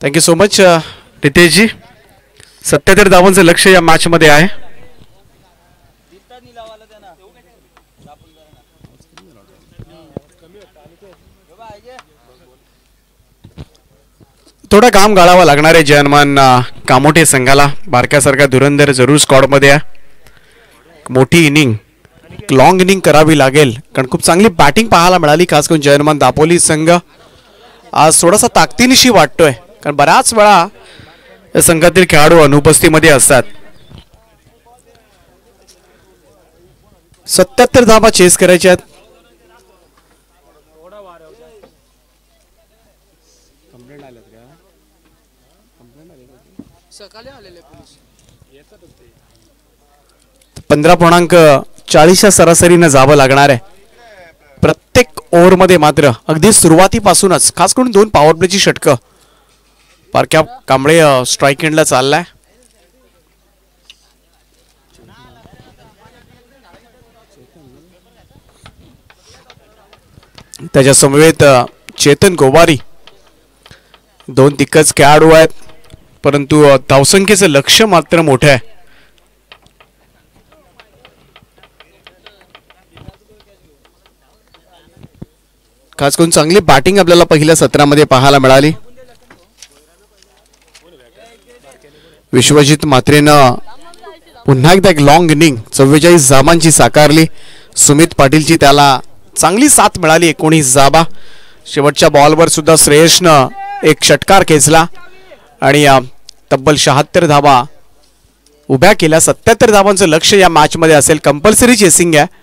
thank you so much Riteshji. 77 धावांचं लक्ष या मॅच मध्ये आहे. थोडा काम गाळावा लागणार आहे जयमान कामोठे संघाला. बारक्यासारखा धुरंधर जरूर स्क्वॉड मध्ये आहे. मोठी इनिंग, लॉंग इनिंग करावी लागेल कारण खूप चांगली बॅटिंग पाहायला मिळाली. खास करून जयमान दापोली संघ आज थोडासा ताकदीनिशी वाटतोय कारण बऱ्याच वेळा या संघातील खेळाडू अनुपस्थितीमध्ये असतात. 77 धावा चेस करायच्या आहेत. .40 सरासरीनं जावं लागणार आहे. प्रत्येक ओव्हरमध्ये मात्र अगदी सुरुवातीपासूनच खास करून 2 पॉवर प्लेची षटकं बारक्या कांबळे स्ट्राईक एंडला चाललाय. त्याच्या समवेत चेतन गोवारी 2 दिग्गज खेळाडू आहेत परंतु धावसंख्येचं लक्ष मात्र मोठं आहे. खास करून चांगली बॅटिंग आपल्याला पहिल्या सत्रामध्ये पाहायला मिळाली. विश्वजित मात्रेनं पुन्हा एकदा एक लॉंग इनिंग 44 धावांची साकारली. सुमित पाटीलची त्याला चांगली साथ मिळाली 19 धावा. शेवटच्या बॉलवर सुद्धा श्रेयसनं एक षटकार खेचला आणि तब्बल 76 धावा उभ्या केल्या. 77 धावांचं लक्ष या मॅच मध्ये असेल. कंपल्सरी चेसिंग आहे.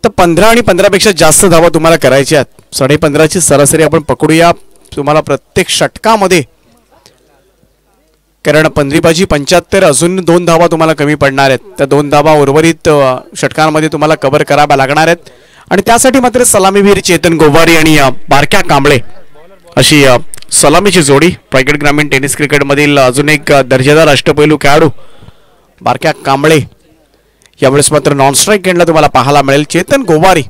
तर 15 आणि 15 पेक्षा जास्त धावा तुम्हाला करायच्या आहेत. 15.5ची सरासरी आपण पकडूया तुम्हाला प्रत्येक षटकामध्ये. कारण 15 75 अजून 2 धावा तुम्हाला कमी पडणार आहेत. त्या 2 धावा उर्वरित षटकांमध्ये तुम्हाला कव्हर कराव्या लागणार आहेत आणि त्यासाठी मात्र सलामीवीर चेतन गोवारी आणि बारक्या कांबळे अशी सलामीची जोडी. रायगड ग्रामीण टेनिस क्रिकेटमधील अजून एक दर्जेदार अष्टपैलू खेळाडू बारक्या कांबळे यावेळेस मात्र नॉन स्ट्राईक एंडला तुम्हाला पाहायला मिळेल. चेतन गोवारी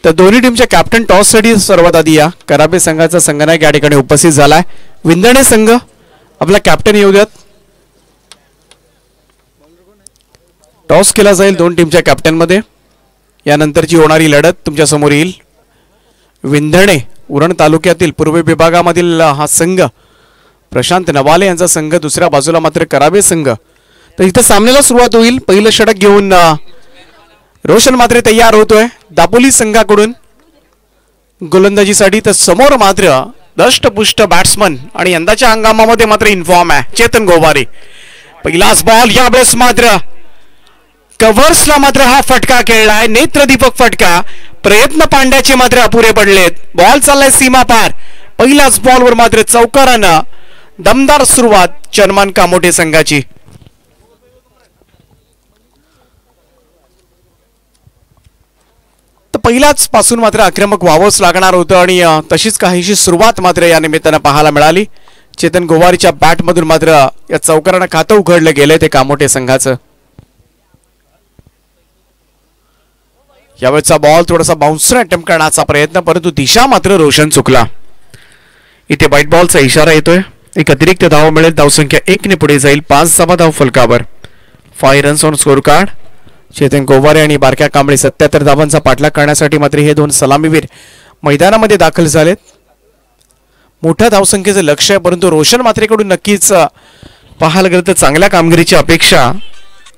तर दोन्ही टीमच्या कॅप्टन टॉस साठी सर्वात आधी या कराबे संघाचा संघनायक या ठिकाणी उपस्थित झालाय. विंधणे संघ आपला कॅप्टन येऊ द्यात. टॉस केला जाईल 2 टीमच्या कॅप्टन मध्ये. यानंतरची होणारी लढत तुमच्या समोर येईल. विंधणे उरण तालुक्यातील पूर्व विभागामधील हा संघ, प्रशांत नवाले यांचा संघ. दुसऱ्या बाजूला मात्र कराबे संघ. तर इथे सामन्याला सुरुवात होईल. पहिलं षटक घेऊन रोशन मात्र तयार होतोय दापोली संघाकडून गोलंदाजीसाठी. तर समोर मात्र दष्टपुष्ट बॅट्समन आणि यंदाच्या हंगामामध्ये मात्र इन्फॉर्म आहे चेतन गोवारी. पहिलाच बॉल यावेळेस मात्र कव्हर्सला मात्र हा फटका खेळलाय, नेत्रदीपक फटका. प्रयत्न पांड्याचे मात्र अपुरे पडलेत. बॉल चाललाय सीमा पार. पहिल्याच बॉलवर मात्र चौकारानं दमदार सुरुवात चर्मन कामोठे संघाची. तर पहिल्याच पासून मात्र आक्रमक व्हावंच लागणार होतं आणि तशीच काहीशी सुरुवात मात्र या निमित्तानं पाहायला मिळाली. चेतन गोवारीच्या बॅटमधून मात्र या चौकारानं खातं उघडलं गेलंय ते कामोठे संघाचं. यावेळेचा बॉल थोडासा बाउन्सर अटेम्प्ट करण्याचा प्रयत्न, परंतु दिशा मात्र रोशन चुकला. इथे व्हाईट बॉलचा इशारा येतोय. एक अतिरिक्त धाव मिळेल. धावसंख्या 1 ने पुढे जाईल. 5 धाव फलकावर. 5 runs on score card. Chetan Goware आणि बारक्या कांबळे 77 धावांचा पाठलाग करण्यासाठी मात्र हे दोन सलामीवीर मैदानामध्ये दाखल झालेत. मोठ्या धावसंख्येचं लक्ष आहे, परंतु रोशन मात्रेकडून नक्कीच पाहायला गेलं तर चांगल्या कामगिरीची अपेक्षा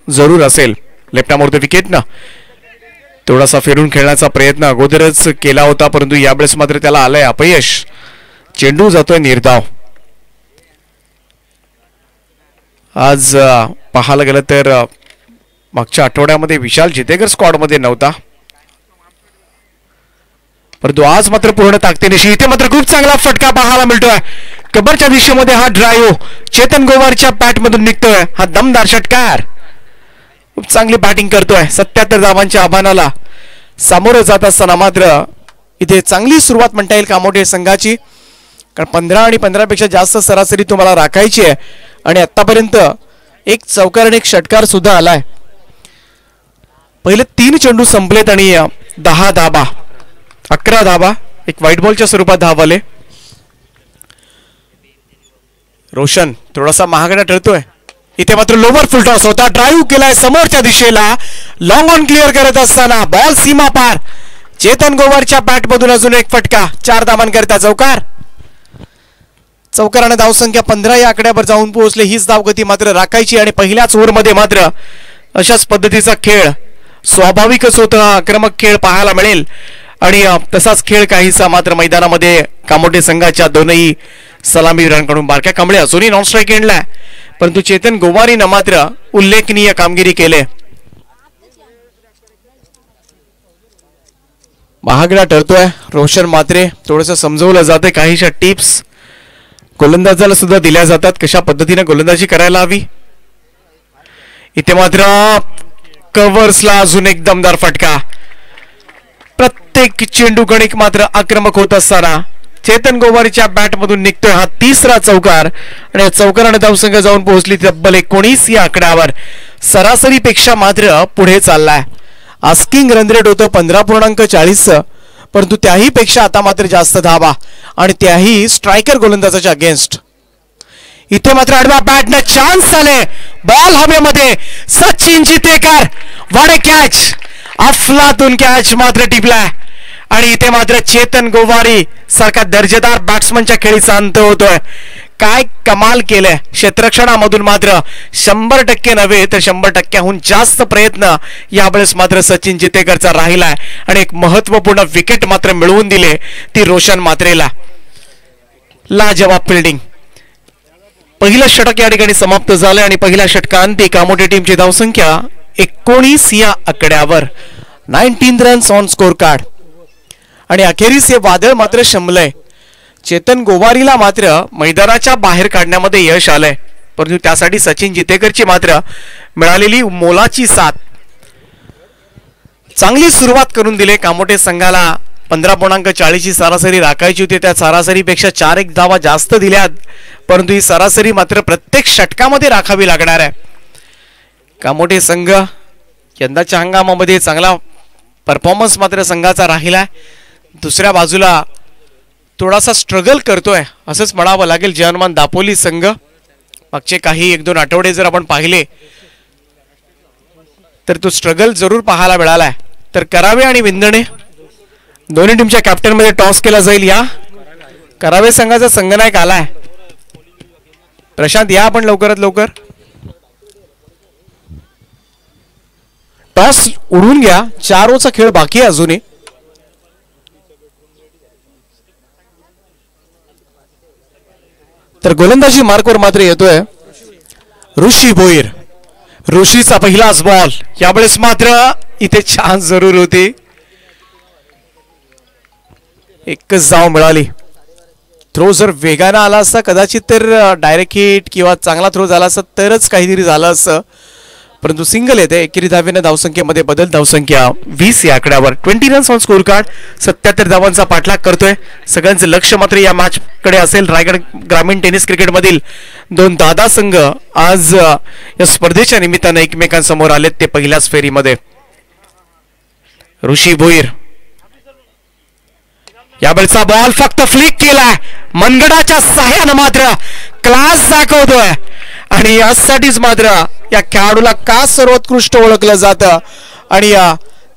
जरूर असेल. लेफ्ट आर्म द विकेटनं थोडासा फिरून खेळण्याचा प्रयत्न अगोदरच केला होता, परंतु यावेळेस मात्र त्याला आलंय अपयश. चेंडू जातोय निर्धाव. आज पाहायला गेलं तर मागच्या आठवड्यामध्ये विशाल जितेकर स्क्वॉड मध्ये नव्हता, परंतु आज मात्र पूर्ण ताकदीनिशी इथे मात्र खूप चांगला फटका पाहायला मिळतोय. कबरच्या दिशेमध्ये हा ड्राईव्ह चेतन गोवारच्या बॅटमधून निघतोय. हा दमदार षटकार. खूप चांगली बॅटिंग करतोय. 77 धावांच्या आव्हानाला सामोरं जात असताना मात्र इथे चांगली सुरुवात म्हणता येईल कामोठे संघाची, कारण 15 आणि 15 पेक्षा जास्त सरासरी तुम्हाला राखायची आहे आणि आतापर्यंत एक चौकार आणि एक षटकार सुद्धा आलाय. पहिले 3 चेंडू संपलेत आणि 10 धाबा 11 धाबा एक व्हाईट बॉलच्या स्वरूपात धाव आले. रोशन थोडासा महागडा ठरतोय. इथे मात्र लोवर फुल टॉस होता. ड्राईव्ह केलाय समोरच्या दिशेला. लॉंग ऑन क्लिअर करत असताना बॉल सीमा पार. चेतन गोवारच्या बॅटमधून अजून एक फटका. 4 धावांकरता चौकार. चौकाराने धावसंख्या 15 या आकड्यावर जाऊन पोहोचले. हीच धावगती मात्र राखायची आणि पहिल्याच ओव्हरमध्ये मात्र अशाच पद्धतीचा खेळ स्वाभाविकच होता. आक्रमक खेळ पाहायला मिळेल आणि तसाच खेळ काहीसा मात्र मैदानामध्ये कामोठे संघाच्या दोनही सलामीवीरांकडून बारक्या कांबळे अजूनही नॉन स्ट्राईक एंडला, परंतु चेतन गोवारीनं मात्र उल्लेखनीय कामगिरी केले. महागडा ठरतोय. रोशन मात्रे थोडंसं समजवलं जाते. काहीशा टिप्स गोलंदाजाला सुद्धा दिल्या जातात कशा पद्धतीने गोलंदाजी करायला हवी. इथे मात्र कव्हर्सला अजून एक दमदार फटका. प्रत्येक चेंडू गणिक मात्र आक्रमक होत असताना चेतन गोवारीच्या बॅटमधून निघतोय हा 3रा चौकार आणि या चौकाराने धावसंख्या जाऊन पोहोचली तब्बल 19 या आकड्यावर. सरासरीपेक्षा मात्र पुढे चाललाय. आस्किंग रन रेट होतं 15.40, परंतु त्याही पेक्षा आता मात्र जास्त धावा आणि त्याही स्ट्रायकर गोलंदाजाच्या अगेन्स्ट. इथे मात्र आडव्या बॅटने चान्स आले. बॉल हवेमध्ये. सचिन जितेकर वाडे कॅच. अफलातून कॅच मात्र टिपलाय आणि इथे मात्र चेतन गोवारी सारखा दर्जेदार बॅट्समनच्या खेळीचा अंत होतोय. काय कमाल केलंय. क्षेत्ररक्षणामधून मात्र 100% नव्हे तर 100%हून जास्त प्रयत्न यावेळेस मात्र सचिन जितेकरचा राहिलाय आणि एक महत्वपूर्ण विकेट मात्र मिळवून दिले ती रोशन मात्रेला. लाजवाब फिल्डिंग. पहिलं षटक या ठिकाणी समाप्त झालं आणि पहिल्या षटकांती कामोठे टीमची धावसंख्या 19 या आकड्यावर. 19 रन्स ऑन स्कोर कार्ड आणि अखेरीस हे वादळ मात्र शमलंय. चेतन गोवारीला मात्र मैदानाच्या बाहेर काढण्यामध्ये यश आलंय, परंतु त्यासाठी सचिन जितेकरची मात्र मिळालेली मोलाची साथ. चांगली सुरुवात करून दिले कामोठे संघाला. 15.40 ची सरासरी राखायची होती. त्या सरासरीपेक्षा 4-1 धावा जास्त दिल्यात, परंतु ही सरासरी मात्र प्रत्येक षटकामध्ये राखावी लागणार आहे. कामोठे संघ यंदाच्या हंगामामध्ये चांगला परफॉर्मन्स मात्र संघाचा राहिलाय. दुसऱ्या बाजूला थोडासा स्ट्रगल करतोय असंच म्हणावं लागेल जयहनुमान दापोली संघ. मागचे काही 1-2 आठवडे जर आपण पाहिले तर तो स्ट्रगल जरूर पाहायला मिळालाय. तर करावे आणि विंदणे दोन्ही टीमच्या कॅप्टन मध्ये टॉस केला जाईल. या करावे संघाचा संघनायक आलाय. प्रशांत या आपण लवकरात लवकर. टॉस उडून घ्या. 4 ओव्हरचा खेळ बाकी आहे अजूनही. तर गोलंदाजी मार्कवर मात्र येतोय ऋषी भोईर. ऋषीचा पहिलाच बॉल. यावेळेस मात्र इथे चान्स जरूर होती, एकच धाव मिळाली. थ्रो जर वेगानं आला असता कदाचित तर डायरेक्ट हिट किंवा चांगला थ्रो झाला असता तरच काहीतरी झालं असतं, परंतु सिंगल येते. एकेरी धावेनं धावसंख्येमध्ये बदल. धावसंख्या 20 या आकड्यावर. 20 रन्स ऑन स्कोर कार्ड. 77 धावांचा पाठलाग करतोय. सगळ्यांचं लक्ष मात्र या मॅच कडे असेल. रायगड ग्रामीण टेनिस क्रिकेटमधील दोन दादा संघ आज या स्पर्धेच्या निमित्तानं एकमेकांसमोर आलेत, ते पहिल्याच फेरीमध्ये. ऋषी भोईर यावेळचा बॉल फक्त फ्लिक केलाय. मनगडाच्या सहाय्यानं मात्र क्लास दाखवतोय आणि यासाठीच मात्र या खेळाडूला का सर्वोत्कृष्ट ओळखलं जातं आणि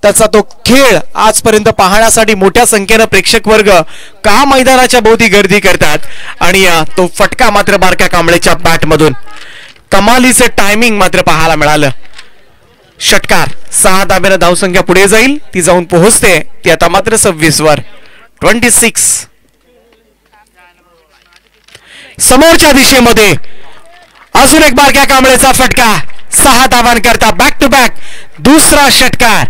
त्याचा तो खेळ आजपर्यंत पाहण्यासाठी मोठ्या संख्येनं प्रेक्षक वर्ग का मैदानाच्या भोवती गर्दी करतात आणि तो फटका मात्र बारक्या कांबळेच्या बॅटमधून कमालीचे टायमिंग मात्र पाहायला मिळालं. षटकार. 6 धाब्यानं धावसंख्या पुढे जाईल, ती जाऊन पोहोचते ती आता मात्र 26 वर. 26. समोरच्या दिशेमध्ये अजून एक बारक्या कांबळेचा फटका. 6 धावांकरता बॅक टू बॅक दुसरा षटकार.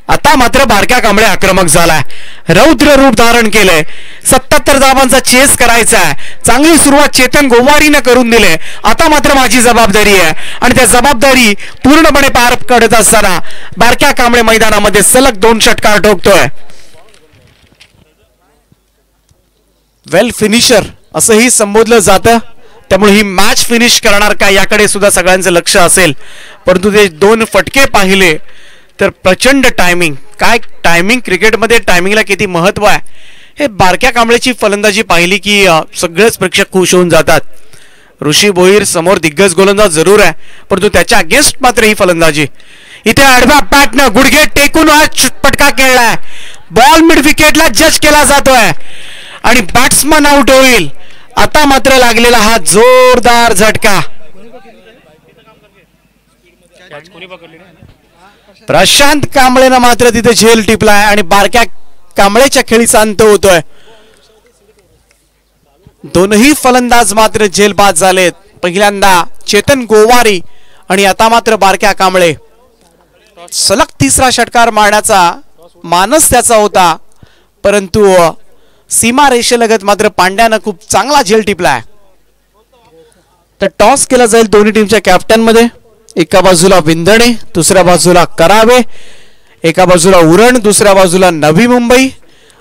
आता मात्र बारक्या कांबळे आक्रमक झालाय, रौद्र रूप धारण केलंय. 77 धावांचा चेस करायचा आहे. चांगली सुरुवात चेतन गोवारीनं करून दिले. आता मात्र माझी जबाबदारी आहे आणि त्या जबाबदारी पूर्णपणे पार पडत असताना बारक्या कांबळे मैदानामध्ये सलग 2 षटकार ठोकतोय. वेल फिनिशर असंही संबोधलं जातं, त्यामुळे ही मॅच फिनिश करणार का याकडे सुद्धा सगळ्यांचं लक्ष असेल. परंतु ते 2 फटके पाहिले तर प्रचंड टायमिंग. काय टायमिंग, क्रिकेटमध्ये टायमिंगला किती महत्व आहे हे बारक्या कांबळेची फलंदाजी पाहिली की सगळेच प्रेक्षक खुश होऊन जातात. ऋषी भोईर समोर दिग्गज गोलंदाज जरूर आहे, परंतु त्याच्या अगेन्स्ट मात्र ही फलंदाजी. इथे आडव्या बॅटनं गुडघे टेकून हा फटका खेळलाय. बॉल मिड विकेटला जज केला जातोय आणि बॅट्समन आउट होईल. आता मात्र लागलेला हा जोरदार झटका. प्रशांत कांबळेनं मात्र तिथे झेल टिपलाय आणि बारक्या कांबळेच्या खेळीचा अंत होतोय. दोनही फलंदाज मात्र झेलबाद झालेत. पहिल्यांदा चेतन गोवारी आणि आता मात्र बारक्या कांबळे. सलग तिसरा षटकार मारण्याचा मानस त्याचा होता, परंतु सीमा रेषेलगत मात्र पांड्यानं खूप चांगला झेल टिपलाय. तर टॉस केला जाईल दोन्ही टीमच्या कॅप्टन मध्ये. एका बाजूला विंदणे, दुसऱ्या बाजूला करावे. एका बाजूला उरण, दुसऱ्या बाजूला नवी मुंबई.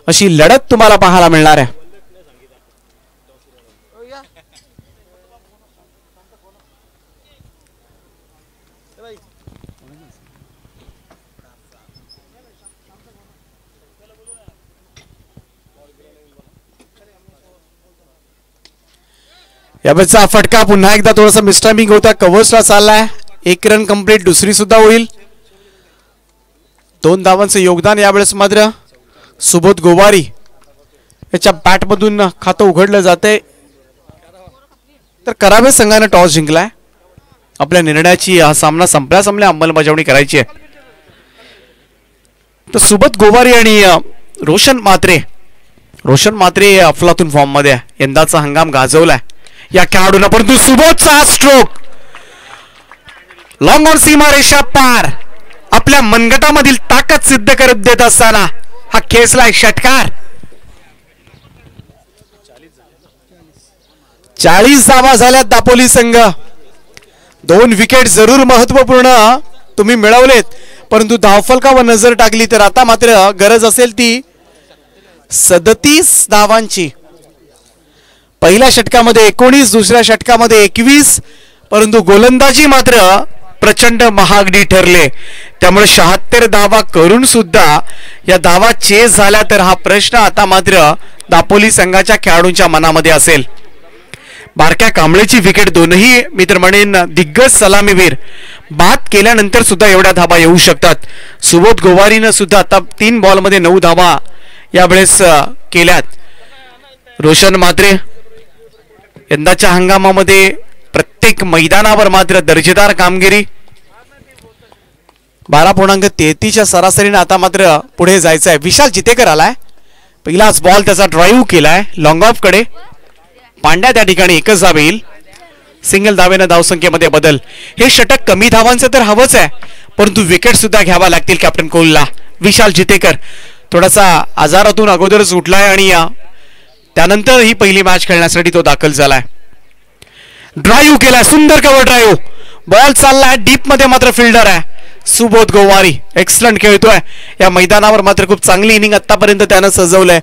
अशी लढत तुम्हाला पाहायला मिळणार आहे. यावेळेचा फटका पुन्हा एकदा थोडासा मिसटायमिंग होता. कव्हर्सला चाललाय. 1 रन कंप्लीट, दुसरी सुद्धा होईल. 2 धावांचं योगदान यावेळेस मात्र सुबोध गोवारी याच्या बॅटमधून खातं उघडलं जाते. तर करावे संघाने टॉस जिंकलाय. आपल्या निर्णयाची हा सामना संपल्या अंमलबजावणी करायची आहे. तर सुबोध गोवारी आणि रोशन मात्रे अफलातून फॉर्म मध्ये यंदाचा हंगाम गाजवलाय या खेळाडूंना. परंतु सुबोधचा हा स्ट्रोक लॉंग ऑन सीमा रेषा पार आपल्या मनगटामधील ताकद सिद्ध करत देत असताना हा खेचलाय षटकार. 40 धावा झाल्यात दापोली संघ. 2 विकेट जरूर महत्वपूर्ण तुम्ही मिळवलेत, परंतु धावफलकावर नजर टाकली तर आता मात्र गरज असेल ती 37 धावांची. पहिल्या षटकामध्ये 19, दुसऱ्या षटकामध्ये 21, परंतु गोलंदाजी मात्र प्रचंड महागडी ठरले. त्यामुळे 76 धावा करून सुद्धा या धावा चेस झाल्या तर हा प्रश्न आता मात्र दापोली संघाच्या खेळाडूंच्या मनामध्ये असेल. बारक्या कांबळेची विकेट दोनही मी तर म्हणेन दिग्गज सलामीवीर बाद केल्यानंतर सुद्धा एवढ्या धावा येऊ शकतात. सुबोध गोवारीनं सुद्धा आता 3 बॉलमध्ये 9 धावा यावेळेस केल्यात. रोशन मात्रे यंदाच्या हंगामामध्ये प्रत्येक मैदानावर मात्र दर्जेदार कामगिरी. 12.33च्या सरासरीने आता मात्र पुढे जायचं आहे. विशाल जितेकर आलाय. पहिलाच बॉल त्याचा ड्राईव्ह केलाय लॉंग ऑफ कडे. पांड्या त्या ठिकाणी एकच धाव येईल. सिंगल धावेनं धावसंख्येमध्ये बदल. हे षटक कमी धावांचं तर हवंच आहे, परंतु विकेट सुद्धा घ्यावा लागतील कॅप्टन कोहलीला. विशाल जितेकर थोडासा आजारातून अगोदरच उठलाय आणि त्यानंतर ही पहिली मॅच खेळण्यासाठी तो दाखल झालाय. ड्राईव्ह केलाय, सुंदर कव्हर ड्राईव्ह. बॉल चाललाय डीप मध्ये, मात्र फिल्डर आहे सुबोध गोवारी. एक्सलंट खेळतोय. या मैदानावर मात्र खूप चांगली इनिंग आतापर्यंत त्यानं सजवलंय.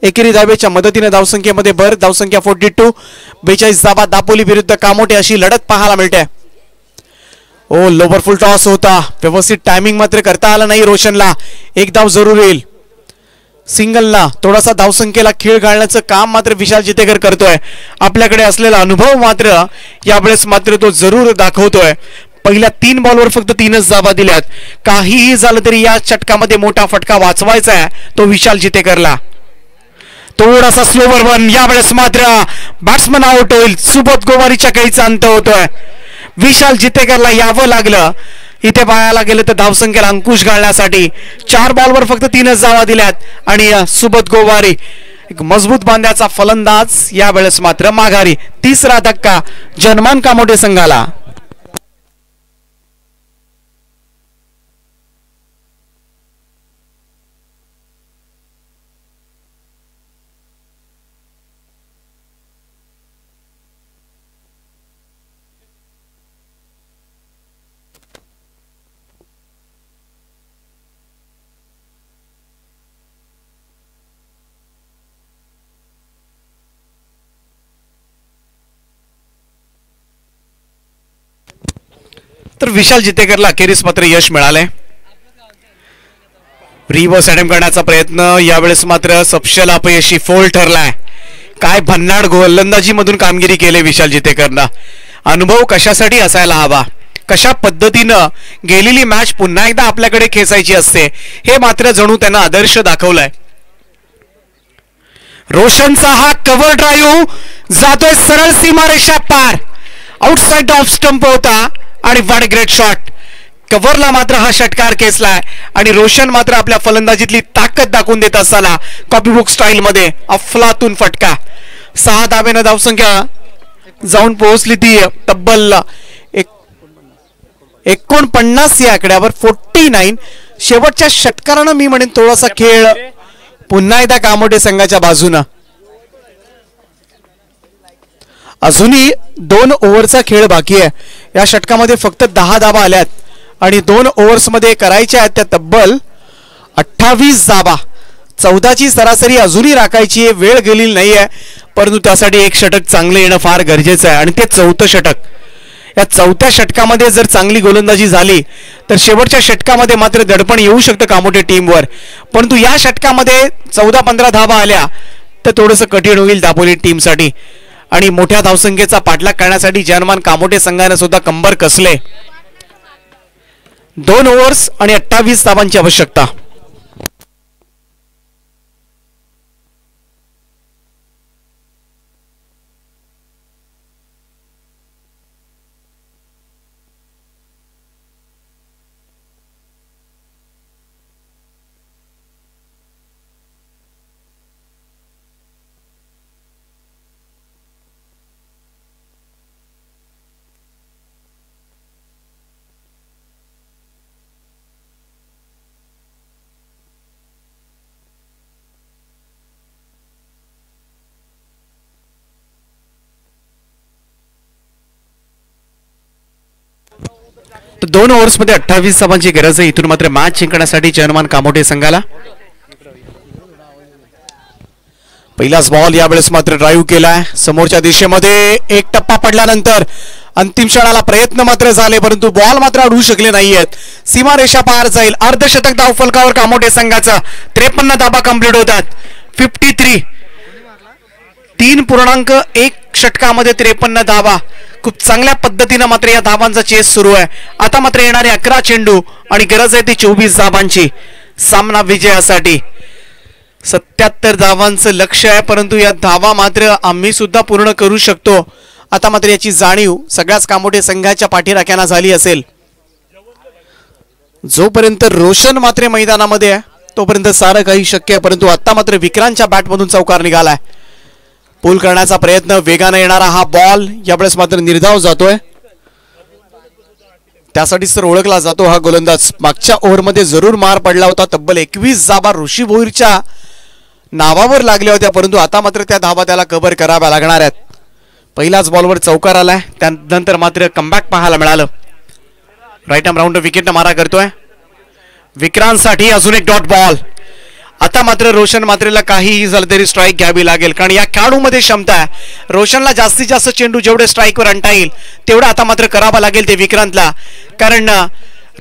एकेरी धावेच्या मदतीने धावसंख्येमध्ये भर. धावसंख्या 42. 42 धावा दापोली विरुद्ध कामोटे अशी लढत पाहायला मिळते. ओ लोवरफुल टॉस होता, व्यवस्थित टायमिंग मात्र करता आला नाही रोशनला. एक धाव जरूर येईल. सिंगलला थोडासा धावसंख्येला खीळ घालण्याचं काम मात्र विशाल जितेकर करतोय. आपल्याकडे असलेला अनुभव मात्र यावेळेस मात्र तो जरूर दाखवतोय. पहिल्या 3 बॉलवर फक्त 3च धावा दिल्यात. काहीही झालं तरी या षटकामध्ये मोठा फटका वाचवायचा आहे तो विशाल जितेकरला. थोडासा स्लोवर वन. यावेळेस मात्र बॅट्समन आउट होईल. सुबोध गोवारीच्या कैचा अंत होतोय. विशाल जितेकरला यावं लागलं. इथे पाहायला गेलं तर धावसंख्येला अंकुश घालण्यासाठी 4 बॉलवर फक्त 3च धावा दिल्यात. आणि सुबोध गोवारी एक मजबूत बांध्याचा फलंदाज यावेळेस मात्र माघारी. तिसरा धक्का जनमान कामोटे संघाला. तर विशाल जितेकरला अखेरीस मात्र यश मिळालंय. रिव्हर्स अटेम्प्ट करण्याचा प्रयत्न यावेळेस मात्र सपशेल अपयशी. फोल ठरलाय. काय भन्नाड गोलंदाजी मधून कामगिरी केली विशाल जितेकरनं. अनुभव कशासाठी असायला हवा, कशा पद्धतीनं गेलेली मॅच पुन्हा एकदा आपल्याकडे खेचायची असते हे मात्र जणू त्यानं आदर्श दाखवलाय. रोशनचा हा कव्हर ड्राईव्ह जातोय सरळ सीमारेषा पार. आउटसाइड ऑफ स्टंप होता आणि व्हाट अ ग्रेट शॉट. कव्हरला मात्र हा षटकार खेचलाय आणि रोशन मात्र आपल्या फलंदाजीतली ताकद दाखवून देत असताना कॉपीबुक स्टाईल मध्ये अफलातून फटका. 6 धावेनं धावसंख्या जाऊन पोहोचली ती तब्बल 49 या आकड्यावर. 49. शेवटच्या षटकारानं मी म्हणेन थोडासा खेळ पुन्हा एकदा कामोटे संघाच्या बाजूनं. अजूनही 2 ओव्हरचा खेळ बाकी आहे. या षटकामध्ये फक्त 10 धावा आल्यात आणि 2 ओव्हर्स मध्ये करायच्या आहेत त्या तब्बल 28 धावा. 14ची सरासरी अजूनही राखायची आहे. वेळ गेलेली नाहीये, परंतु त्यासाठी एक षटक चांगलं येणं फार गरजेचं आहे आणि ते 4थं षटक. या 4थ्या षटकामध्ये जर चांगली गोलंदाजी झाली तर शेवटच्या षटकामध्ये मात्र दडपण येऊ शकतं कामोटे टीमवर. परंतु या षटकामध्ये 14-15 धावा आल्या तर थोडंसं कठीण होईल दापोली टीमसाठी आणि मोठ्या धावसंख्येचा पाठलाग करण्यासाठी जनमान कामोटे संघाने सुद्धा कंबर कसले. 2 ओव्हर्स आणि 28 धावांची आवश्यकता. तर 2 ओव्हर्समध्ये 28 धावांची गरज आहे. इथून मात्र मॅच जिंकण्यासाठी जनमान कामोटे संघाला. पहिलाच बॉल यावेळेस मात्र ड्राईव्ह केलाय समोरच्या दिशेमध्ये. एक टप्पा पडल्यानंतर अंतिम क्षणाला प्रयत्न मात्र झाले, परंतु बॉल मात्र अडवू शकले नाहीयेत. सीमारेषा पार जाईल. अर्धशतक धावफलकावर कामोटे संघाचा. 53 धावा कंप्लीट होतात. 53. 3.1 षटकामध्ये 53 धावा. खूप चांगल्या पद्धतीनं मात्र या धावांचा चेस सुरू आहे. आता मात्र येणारे 11 चेंडू आणि गरज आहे ती 24 धावांची सामना विजयासाठी. 77 धावांचं लक्ष्य आहे, परंतु या धावा मात्र आम्ही सुद्धा पूर्ण करू शकतो. आता मात्र याची जाणीव सगळ्याच कामोटे संघाच्या पाठीराख्यांना झाली असेल. जोपर्यंत रोशन मात्र मैदानामध्ये आहे तोपर्यंत सारं काही शक्य आहे, परंतु आता मात्र विक्रांतच्या बॅटमधून चौकार निघालाय. पूल करण्याचा प्रयत्न, वेगाने येणारा हा बॉल यावेळेस मात्र निर्धाव जातोय. त्यासाठीच तर ओळखला जातो हा गोलंदाज. मागच्या ओव्हरमध्ये जरूर मार पडला होता. तब्बल 21 धाबा ऋषी भोईरच्या नावावर लागल्या होत्या, परंतु आता मात्र त्या धाबा त्याला कव्हर कराव्या लागणार आहेत. पहिल्याच बॉलवर चौकार आलाय, त्यानंतर मात्र कमबॅक पाहायला मिळालं. राईट आर्म राऊंड विकेटनं मारा करतोय विक्रांतसाठी. अजून एक डॉट बॉल. आता मात्र रोशन मात्रेला काहीही झालं तरी स्ट्राईक घ्यावी लागेल, कारण या खेळाडूमध्ये क्षमता आहे. रोशनला जास्तीत जास्त चेंडू जेवढे स्ट्राईकवर आणता येईल तेवढं आता मात्र करावं लागेल ते विक्रांतला, कारण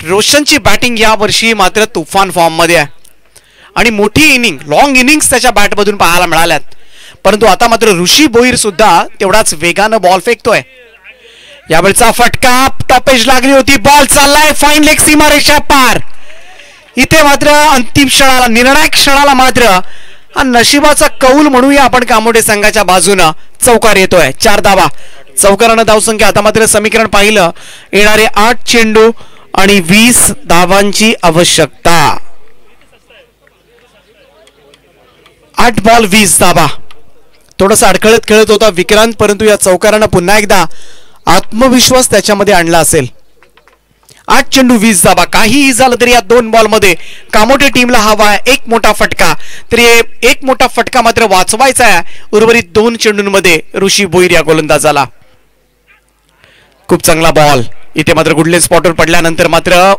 रोशनची बॅटिंग या वर्षी मात्र तुफान फॉर्ममध्ये आहे आणि मोठी इनिंग, लॉंग इनिंग्स त्याच्या बॅटमधून पाहायला मिळाल्यात. परंतु आता मात्र ऋषी भोईर सुद्धा तेवढाच वेगानं बॉल फेकतोय. यावेळचा फटका, टॉपेज लागली होती, बॉल चाललाय फाईन लेग सीमारेषा पार. इथे मात्र अंतिम क्षणाला, निर्णायक क्षणाला मात्र हा नशिबाचा कौल म्हणूया आपण कामोठे संघाच्या बाजूनं चौकार येतोय. 4 धावा. चौकारानं धावसंख्या आता मात्र समीकरण पाहिलं, येणारे 8 चेंडू आणि 20 धावांची आवश्यकता. 8 बॉल 20 धावा. थोडासा अडखळत खेळत होता विक्रांत, परंतु या चौकारानं पुन्हा एकदा आत्मविश्वास त्याच्यामध्ये आणला असेल. 8 चेंडू 20 धावा. काहीही झालं तरी या 2 बॉलमध्ये कामोठे टीमला हवा आहे एक मोठा फटका. तरी एक मोठा फटका मात्र वाचवायचा आहे उर्वरित 2 चेंडूंमध्ये ऋषी भोईर या गोलंदाजाला. खूप चांगला बॉल. इथे मात्र गुडले स्पॉटवर पडल्यानंतर मात्र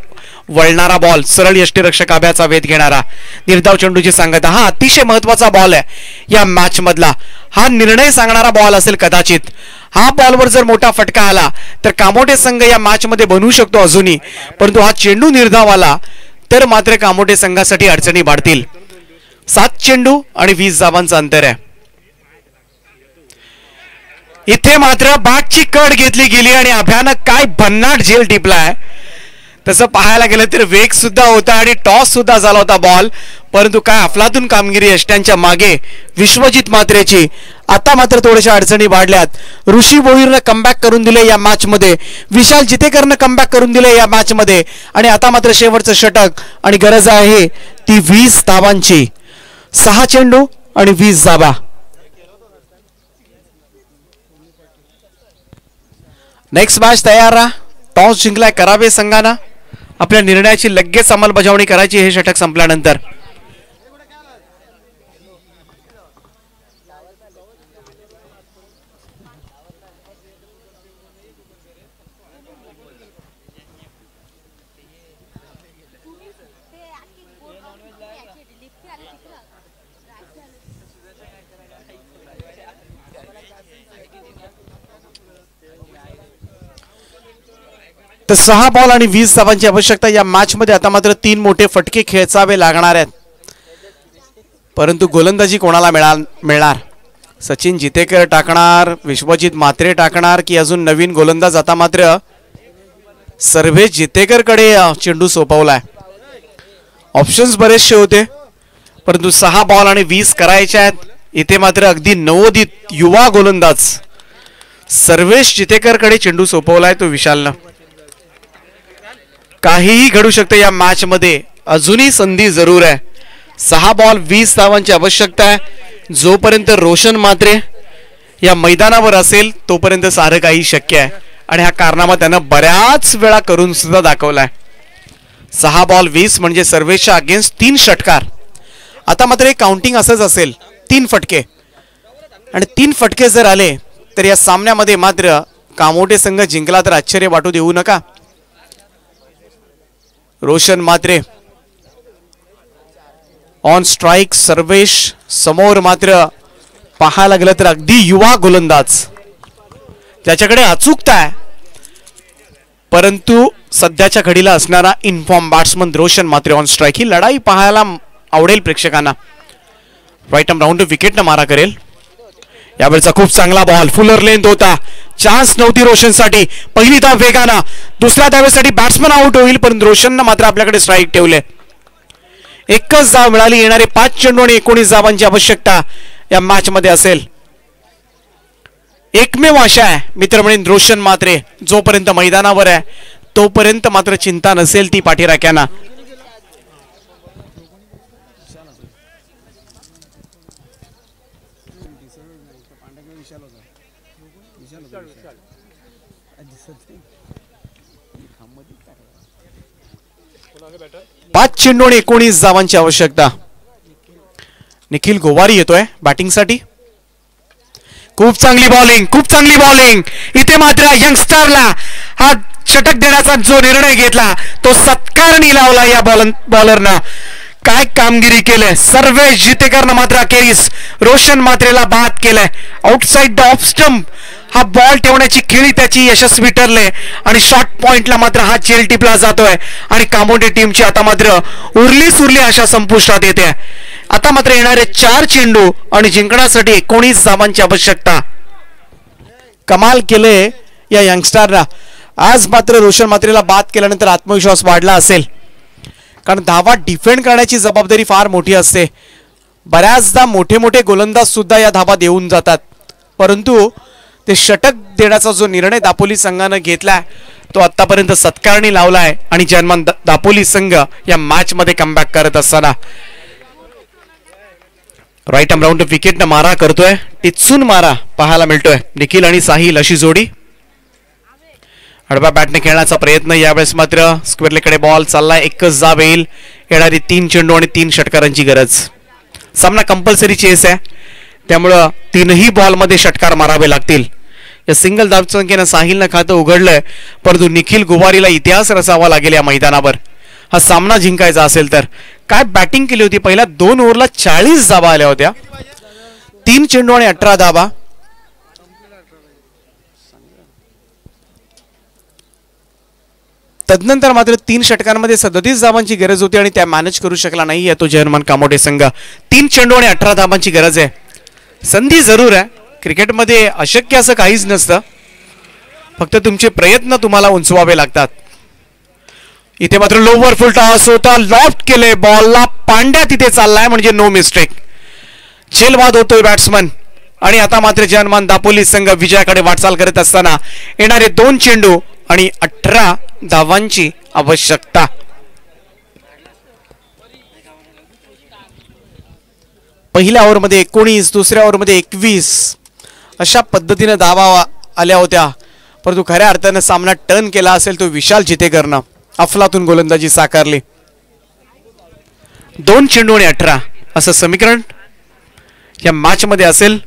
वळणारा बॉल, सरळ यष्टीरक्षक आब्याचा वेध घेणारा निर्धाव चेंडूची सांगता. हा अतिशय महत्वाचा बॉल आहे या मॅच मधला. हा निर्णय सांगणारा बॉल असेल कदाचित. हा बॉलवर जर मोठा फटका आला तर कामोठे संघ या मॅच मध्ये बनवू शकतो अजूनही, परंतु हा चेंडू निर्धाव आला तर मात्र कामोठे संघासाठी अडचणी वाढतील. 7 चेंडू आणि 20 धावांचं अंतर आहे. इथे मात्र बॅटची कड घेतली गेली आणि अभ्यानं काय भन्नाट झेल टिपलाय. तसं पाहायला गेलं तर वेग सुद्धा होता आणि टॉस सुद्धा झाला होता बॉल, परंतु काय अफलातून कामगिरी यष्ट्यांच्या मागे विश्वजित मात्रेची. आता मात्र थोड्याशा अडचणी वाढल्यात. ऋषी भोईरनं कमबॅक करून दिले या मॅच मध्ये, विशाल जितेकरनं कमबॅक करून दिले या मॅच मध्ये आणि आता मात्र शेवटचं षटक आणि गरज आहे ती 20 धावांची. 6 चेंडू आणि 20 धावा. नेक्स्ट मॅच तयार राहा. टॉस जिंकलाय करावे संघानं. आपल्या निर्णयाची लगेच अंमलबजावणी करायची हे षटक संपल्यानंतर. तर 6 बॉल आणि 20 धावांची आवश्यकता या मॅच मध्ये. आता मात्र 3 मोठे फटके खेचावे लागणार आहेत, परंतु गोलंदाजी कोणाला मिळणार? सचिन जितेकर टाकणार, विश्वजित मात्रे टाकणार की अजून नवीन गोलंदाज? आता मात्र सर्वेश जितेकर कडे चेंडू सोपवलाय. ऑप्शन्स बरेचसे होते, परंतु 6 बॉल आणि 20 करायचे आहेत. इथे मात्र अगदी नवोदित युवा गोलंदाज सर्वेश जितेकर कडे चेंडू सोपवलाय तो विशालनं. काहीही घडू शकते या मॅच मध्ये, अजूनही संधी जरूर आहे. 6 बॉल 20 धावांची आवश्यकता आहे. जोपर्यंत रोशन मात्रे या मैदानावर असेल तोपर्यंत सारं काही शक्य आहे आणि हा कारनामा त्यानं बऱ्याच वेळा करून सुद्धा दाखवलाय. 6 बॉल 20 म्हणजे सर्वेच्या अगेन्स्ट 3 षटकार. आता मात्र काउंटिंग असंच असेल, 3 फटके आणि 3 फटके जर आले तर या सामन्यामध्ये मात्र कामोठे संघ जिंकला तर आश्चर्य वाटू देऊ नका. रोशन मात्रे ऑन स्ट्राइक, सर्वेश समोर मात्र पाहायला गेलं तर अगदी युवा गोलंदाज त्याच्याकडे अचूकता आहे, परंतु सध्याच्या घडीला असणारा inform batsman Roshan Matre on strike. ही लढाई पाहायला आवडेल प्रेक्षकांना. राईट आर्म राऊंड विकेटनं मारा करेल. यावेळचा खूप चांगला बॉल, फुलर लेंथ होता, चान्स नव्हती रोशनसाठी. पहिली धाव वेगानं, दुसऱ्या धावेसाठी बॅट्समन आउट होईल, पण रोशननं मात्र आपल्याकडे स्ट्राईक ठेवले. एकच धाव मिळाली. येणारे 5 चेंडू आणि 19 धावांची आवश्यकता या मॅच मध्ये असेल. एकमेव आशा आहे मित्र म्हणून रोशन मात्रे जोपर्यंत मैदानावर आहे तोपर्यंत मात्र चिंता नसेल ती पाठीराख्यांना. 5 चेंडू आणि 19 धावांची आवश्यकता. निखिल गोवारी येतोय बॅटिंगसाठी. खूप चांगली बॉलिंग. इथे मात्र यंगस्टरला हा षटक देण्याचा जो निर्णय घेतला तो सत्कारणी लावला या बॉलरनं. काय कामगिरी केलंय. सर्वेश जितेकरनं मात्र अखेरीस रोशन मात्रेला बाद केलंय. आउटसाइड द ऑफ स्टंप हा बॉल ठेवण्याची खेळी त्याची यशस्वी ठरले आणि शॉर्ट पॉइंटला मात्र हा चेल टिपला जातोय आणि कामोटे टीमची आता मात्र उरली आशा संपुष्टात येते. आता मात्र येणारे 4 चेंडू आणि जिंकण्यासाठी 19 धावांची आवश्यकता. कमाल केले या यंगस्टरला. आज मात्र रोशन मात्रेला बाद केल्यानंतर आत्मविश्वास वाढला असेल, कारण धावा डिफेंड करण्याची जबाबदारी फार मोठी असते. बऱ्याचदा मोठे गोलंदाज सुद्धा या धावा देऊन जातात, परंतु ते षटक देण्याचा जो निर्णय दापोली संघानं घेतलाय तो आतापर्यंत सत्कारणी लावलाय आणि जर्मन दापोली संघ या मॅच मध्ये कमबॅक करत असताना राईट आर्म राऊंड विकेट मारा करतोय. टिचून मारा पाहायला मिळतोय. निखिल आणि साहिल अशी जोडी. हडबा बॅटने खेळण्याचा प्रयत्न. यावेळेस मात्र स्क्वेअरलेकडे बॉल चाललाय. एकच जाब येईल. येणारी 3 चेंडू आणि 3 षटकारांची गरज. सामना कंपल्सरी चेस आहे, त्यामुळं 3ही बॉलमध्ये षटकार मारावे लागतील. या सिंगल धावसंख्येनं साहिलनं खातं उघडलंय, परंतु निखिल गोवारीला इतिहास रचावा लागेल या मैदानावर हा सामना जिंकायचा असेल तर. काय बॅटिंग केली होती. पहिल्या 2 ओव्हरला 40 धावा आल्या होत्या. 3 चेंडू आणि 18 धावा. तदनंतर मात्र 3 षटकांमध्ये 37 धावांची गरज होती आणि त्या मॅनेज करू शकला नाही तो जर्मन कामोटे संघ. 3 चेंडू आणि 18 धावांची गरज आहे. संधी जरूर आहे. क्रिकेटमध्ये अशक्य असं काहीच नसतं, फक्त तुमचे प्रयत्न तुम्हाला उंचवावे लागतात. इथे मात्र लोवर फुल टॉस होता. लॉफ्ट केले बॉलला. पांड्या तिथे चाललाय म्हणजे नो मिस्टेक. झेलवाद होतोय बॅट्समन आणि आता मात्र जर्मन दापोली संघ विजयाकडे वाटचाल करत असताना येणारे 2 चेंडू आणि 18 धावांची आवश्यकता. पहिल्या ओव्हरमध्ये 19, दुसऱ्या ओव्हरमध्ये 21 अशा पद्धतीने धावा आल्या होत्या, परंतु खऱ्या अर्थाने सामना टर्न केला असेल तो विशाल जितेकरनं. अफलातून गोलंदाजी साकारली. 2 चेंडू आणि 18 असं समीकरण या मॅच मध्ये असेल.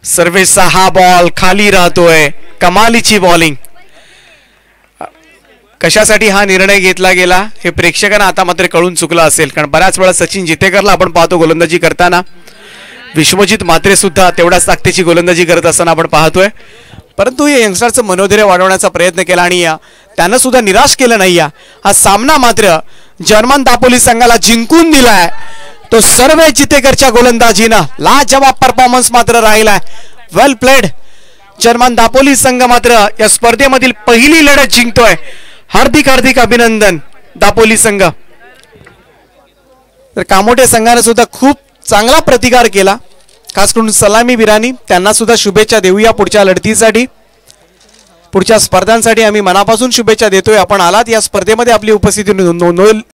सर्वेचा हा बॉल खाली राहतोय. कमालीची बॉलिंग. कशासाठी हा निर्णय घेतला गेला हे प्रेक्षकांना आता मात्र कळून चुकलं असेल, कारण बऱ्याच वेळा सचिन जितेकरला आपण पाहतो गोलंदाजी करताना. विश्वजित मात्रे सुद्धा तेवढ्याच ताकदीची गोलंदाजी करत असताना आपण पाहतोय, परंतु या यंगस्टरचं मनोधैर्य वाढवण्याचा प्रयत्न केला आणि त्यानं सुद्धा निराश केलं नाही. हा सामना मात्र जर्मन दापोली संघाला जिंकून दिलाय तो सर्व जितेकरच्या गोलंदाजीनं. लाजवाब परफॉर्मन्स मात्र राहिलाय. वेल प्लेड. जर्मन दापोली संघ मात्र या स्पर्धेमधील पहिली लढत जिंकतोय. हार्दिक अभिनंदन दापोली संघ. तर कामोटे संघाने सुद्धा खूप चांगला प्रतिकार केला, खास करून सलामी वीरांनी. त्यांना सुद्धा शुभेच्छा देऊया पुढच्या लढतीसाठी, पुढच्या स्पर्धांसाठी. आम्ही मनापासून शुभेच्छा देतोय. आपण आलात या स्पर्धेमध्ये आपली उपस्थिती